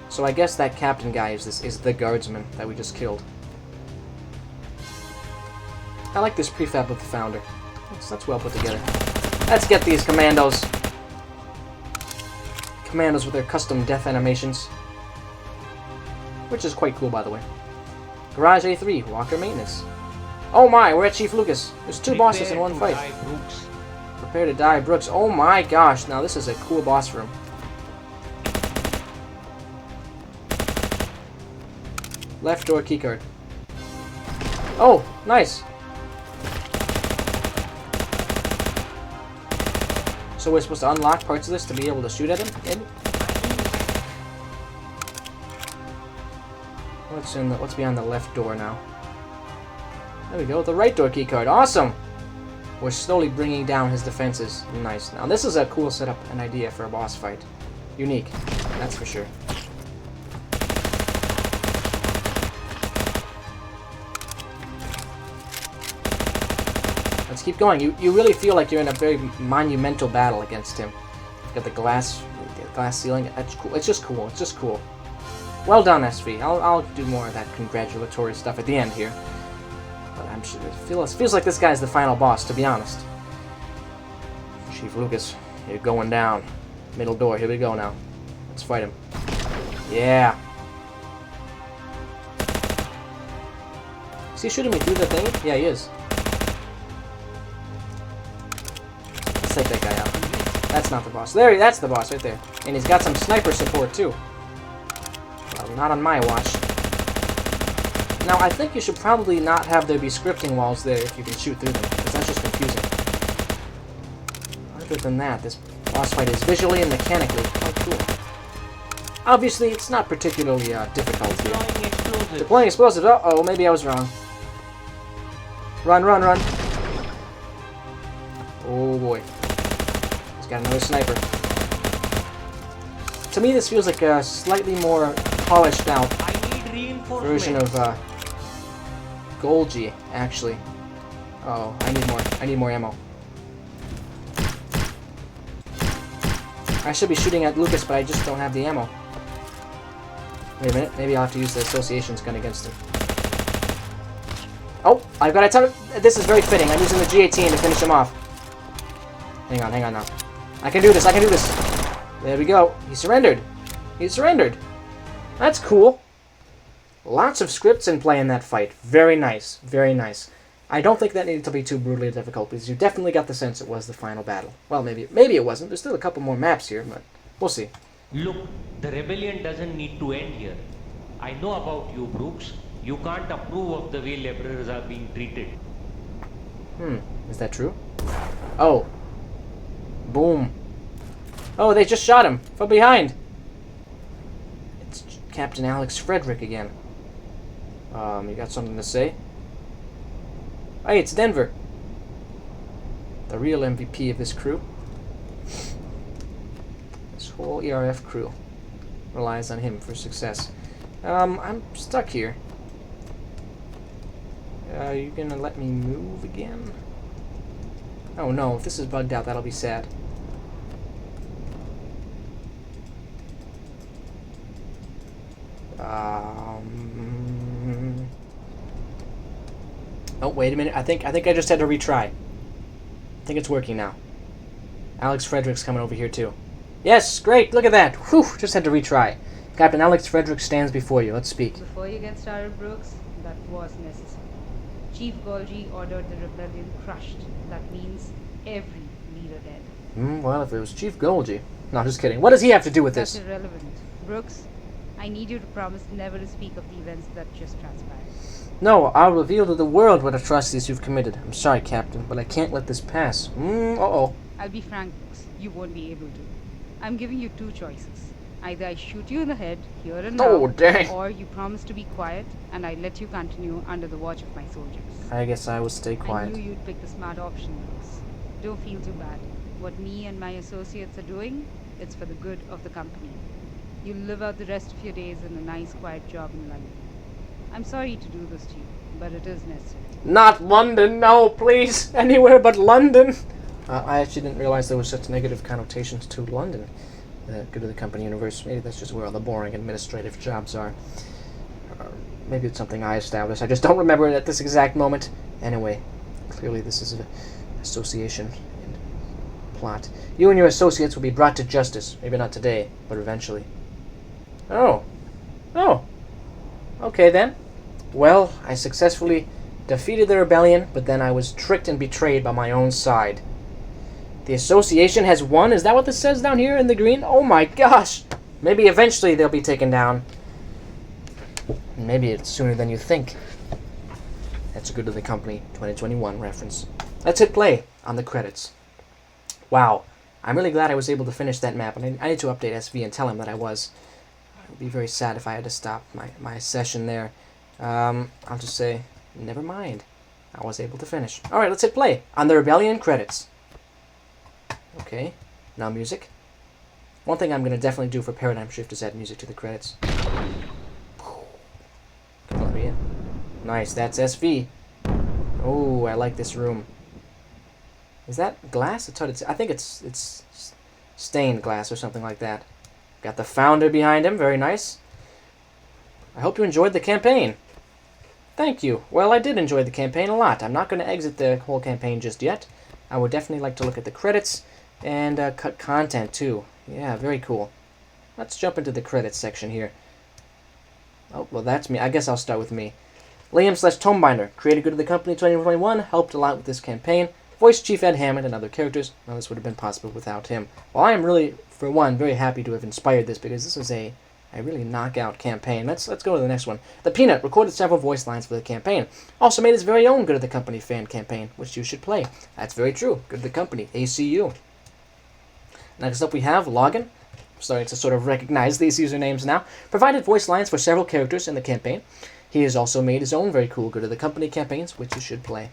Speaker 1: So I guess that captain guy is the guardsman that we just killed. I like this prefab of the founder. That's well put together. Let's get these commandos. Commandos with their custom death animations. Which is quite cool, by the way. Garage A3, Walker Maintenance. Oh my, we're at Chief Lucas. There's two bosses in one fight. Prepare to die, Brooks. Oh my gosh, now this is a cool boss room. Left door keycard. Oh, nice. So we're supposed to unlock parts of this to be able to shoot at him? What's behind the left door now? There we go, the right door keycard. Awesome! We're slowly bringing down his defenses. Nice. Now this is a cool setup and idea for a boss fight. Unique, that's for sure. Let's keep going. You really feel like you're in a very monumental battle against him. Got the glass ceiling. That's cool. It's just cool. It's just cool. Well done, SV. I'll do more of that congratulatory stuff at the end here. But I'm sure it feels like this guy's the final boss, to be honest. Chief Lucas, you're going down. Middle door. Here we go now. Let's fight him. Yeah. Is he shooting me through the thing? Yeah, he is. Let's take that guy out. That's not the boss. That's the boss right there. And he's got some sniper support too. Well, not on my watch. Now, I think you should probably not have there be scripting walls there if you can shoot through them, because that's just confusing. Other than that, this boss fight is visually and mechanically quite cool. Obviously, it's not particularly difficult here. Deploying explosives. Uh-oh, maybe I was wrong. Run, run, run. Oh boy. He's got another sniper. To me, this feels like a slightly more polished out version of Golgi, actually. Oh, I need more ammo. I should be shooting at Lucas, but I just don't have the ammo. Wait a minute, maybe I'll have to use the associations gun against him. Oh, I've got a ton of... This is very fitting. I'm using the G18 to finish him off. Hang on now. I can do this, I can do this. There we go. He surrendered. He surrendered. That's cool. Lots of scripts in play in that fight. Very nice. Very nice. I don't think that needed to be too brutally difficult, because you definitely got the sense it was the final battle. Well, maybe it wasn't. There's still a couple more maps here, but we'll see.
Speaker 9: Look, the rebellion doesn't need to end here. I know about you, Brooks. You can't approve of the way laborers are being treated.
Speaker 1: Is that true? Oh. Boom. Oh, they just shot him from behind. It's Captain Alex Frederick again. You got something to say? Hey, it's Denver. The real MVP of this crew. This whole ERF crew relies on him for success. I'm stuck here. Are you gonna let me move again? Oh no, if this is bugged out, that'll be sad. Oh, wait a minute. I think I just had to retry. I think it's working now. Alex Frederick's coming over here too. Yes, great. Look at that. Whew, just had to retry. Captain Alex Frederick stands before you. Let's speak.
Speaker 3: Before you get started, Brooks, that was necessary. Chief Golgi ordered the rebellion crushed. That means every leader dead.
Speaker 1: Well, if it was Chief Golgi. No, just kidding. What does he have to do with
Speaker 3: That's
Speaker 1: this?
Speaker 3: irrelevant. Brooks, I need you to promise never to speak of the events that just transpired.
Speaker 1: No, I'll reveal to the world what atrocities you've committed. I'm sorry, Captain, but I can't let this pass. Uh-oh.
Speaker 3: I'll be frank, Brooks. You won't be able to. I'm giving you two choices. Either I shoot you in the head, here and now,
Speaker 1: Oh, dang.
Speaker 3: or you promise to be quiet, and I let you continue under the watch of my soldiers.
Speaker 1: I guess I will stay
Speaker 3: I
Speaker 1: quiet.
Speaker 3: knew you'd pick the smart option, Brooks. Don't feel too bad. What me and my associates are doing, it's for the good of the company. You'll live out the rest of your days in a nice, quiet job in London. I'm sorry to do this to you, but it is necessary.
Speaker 1: Not London, no, please. Anywhere but London. I actually didn't realize there was such negative connotations to London. Good to the company universe. Maybe that's just where all the boring administrative jobs are. Maybe it's something I established. I just don't remember it at this exact moment. Anyway, clearly this is an association and plot. You and your associates will be brought to justice. Maybe not today, but eventually. Oh. Oh. Okay then. Well, I successfully defeated the rebellion, but then I was tricked and betrayed by my own side. The association has won? Is that what this says down here in the green? Oh my gosh! Maybe eventually they'll be taken down. Maybe it's sooner than you think. That's a Good to the Company 2021 reference. Let's hit play on the credits. Wow. I'm really glad I was able to finish that map, and I need to update SV and tell him that I was. It would be very sad if I had to stop my session there. I'll just say, never mind. I was able to finish. Alright, let's hit play on the Rebellion credits. Okay, now music. One thing I'm going to definitely do for Paradigm Shift is add music to the credits. Come on, yeah. Nice, that's SV. Oh, I like this room. Is that glass? I think it's stained glass or something like that. Got the founder behind him, very nice. I hope you enjoyed the campaign. Thank you. Well, I did enjoy the campaign a lot. I'm not going to exit the whole campaign just yet. I would definitely like to look at the credits and cut content too. Yeah, very cool. Let's jump into the credits section here. Oh, well, that's me. I guess I'll start with me. Liam/Tomebinder, created Good to the Company 2021, helped a lot with this campaign. Voiced Chief Ed Hammond and other characters. Well, this would have been possible without him. Well, I am really, for one, very happy to have inspired this because this is a really knockout campaign. Let's go to the next one. The Peanut recorded several voice lines for the campaign. Also made his very own Good to the Company fan campaign, which you should play. That's very true. Good to the Company, ACU. Next up we have Login. I'm starting to sort of recognize these usernames now. Provided voice lines for several characters in the campaign. He has also made his own very cool Good to the Company campaigns, which you should play.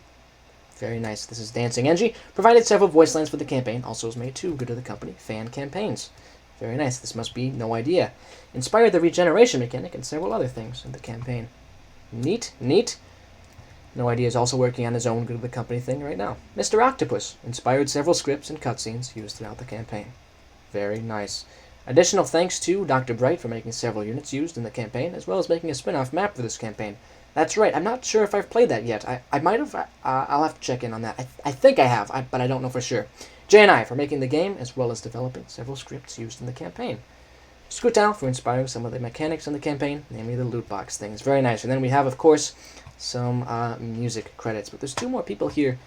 Speaker 1: Very nice. This is Dancing Engie. Provided several voice lines for the campaign. Also has made 2 Good to the Company fan campaigns. Very nice. This must be No Idea. Inspired the regeneration mechanic and several other things in the campaign. Neat, neat. No Idea is also working on his own Good to the Company thing right now. Mr. Octopus inspired several scripts and cutscenes used throughout the campaign. Very nice. Additional thanks to Dr. Bright for making several units used in the campaign, as well as making a spin-off map for this campaign. That's right. I'm not sure if I've played that yet. I might have. I'll have to check in on that. I think I have, but I don't know for sure. J&I for making the game, as well as developing several scripts used in the campaign. Scootal for inspiring some of the mechanics in the campaign, namely the loot box things. Very nice. And then we have, of course, some music credits. But there's 2 more people here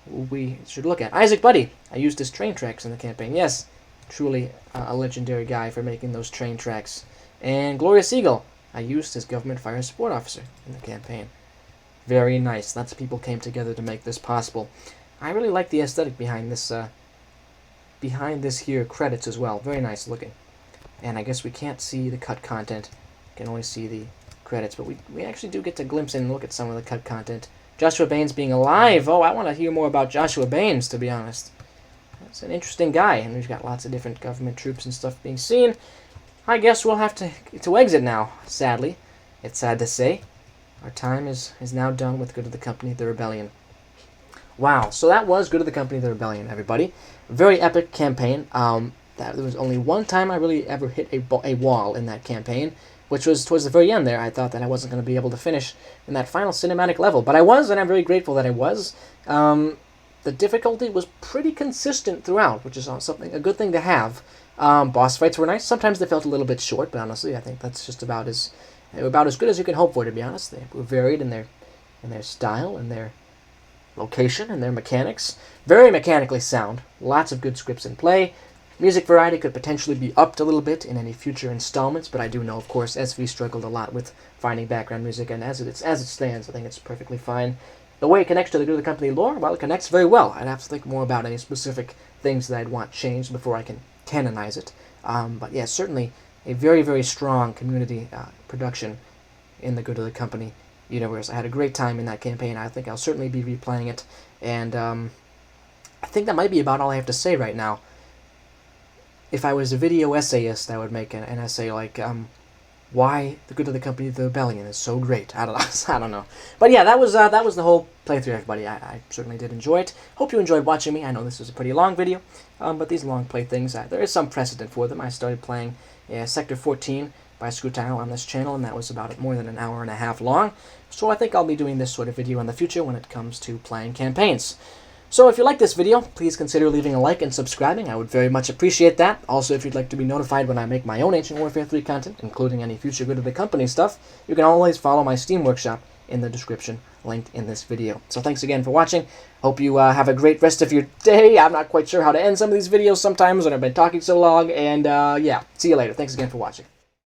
Speaker 1: we should look at. Isaac Buddy. I used his train tracks in the campaign. Yes, truly a legendary guy for making those train tracks. And Glorious Eagle. I used his government fire support officer in the campaign. Very nice. Lots of people came together to make this possible. I really like the aesthetic behind this here credits as well. Very nice looking. And I guess we can't see the cut content. We can only see the credits, but we actually do get to glimpse in and look at some of the cut content. Joshua Baines being alive. Oh, I want to hear more about Joshua Baines, to be honest. That's an interesting guy, and we've got lots of different government troops and stuff being seen. I guess we'll have to exit now, sadly. It's sad to say. Our time is now done with Good of the Company, the Rebellion. Wow, so that was Good of the Company, the Rebellion, everybody. Very epic campaign. There was only one time I really ever hit a wall in that campaign, which was towards the very end there. I thought that I wasn't going to be able to finish in that final cinematic level, but I was, and I'm very grateful that I was. The difficulty was pretty consistent throughout, which is a good thing to have. Boss fights were nice. Sometimes they felt a little bit short, but honestly, I think that's just about as good as you can hope for, to be honest. They were varied in their style and their location and their mechanics. Very mechanically sound. Lots of good scripts in play. Music variety could potentially be upped a little bit in any future installments, but I do know, of course, SV struggled a lot with finding background music, and as it stands, I think it's perfectly fine. The way it connects to the Good of the Company lore, well, it connects very well. I'd have to think more about any specific things that I'd want changed before I can canonize it. But yeah, certainly a very, very strong community production in the Good of the Company universe. I had a great time in that campaign. I think I'll certainly be replaying it, and I think that might be about all I have to say right now. If I was a video essayist, I would make an essay like, why the Good of the Company, the Rebellion is so great. I don't know. But yeah, that was the whole playthrough, everybody. I certainly did enjoy it. Hope you enjoyed watching me. I know this was a pretty long video, but these long playthings, there is some precedent for them. I started playing Sector 14 by Scrutile on this channel, and that was about more than an hour and a half long. So I think I'll be doing this sort of video in the future when it comes to playing campaigns. So if you like this video, please consider leaving a like and subscribing. I would very much appreciate that. Also, if you'd like to be notified when I make my own Ancient Warfare 3 content, including any future Good of the Company stuff, you can always follow my Steam Workshop in the description linked in this video. So thanks again for watching. Hope you have a great rest of your day. I'm not quite sure how to end some of these videos sometimes when I've been talking so long. And yeah, see you later. Thanks again for watching.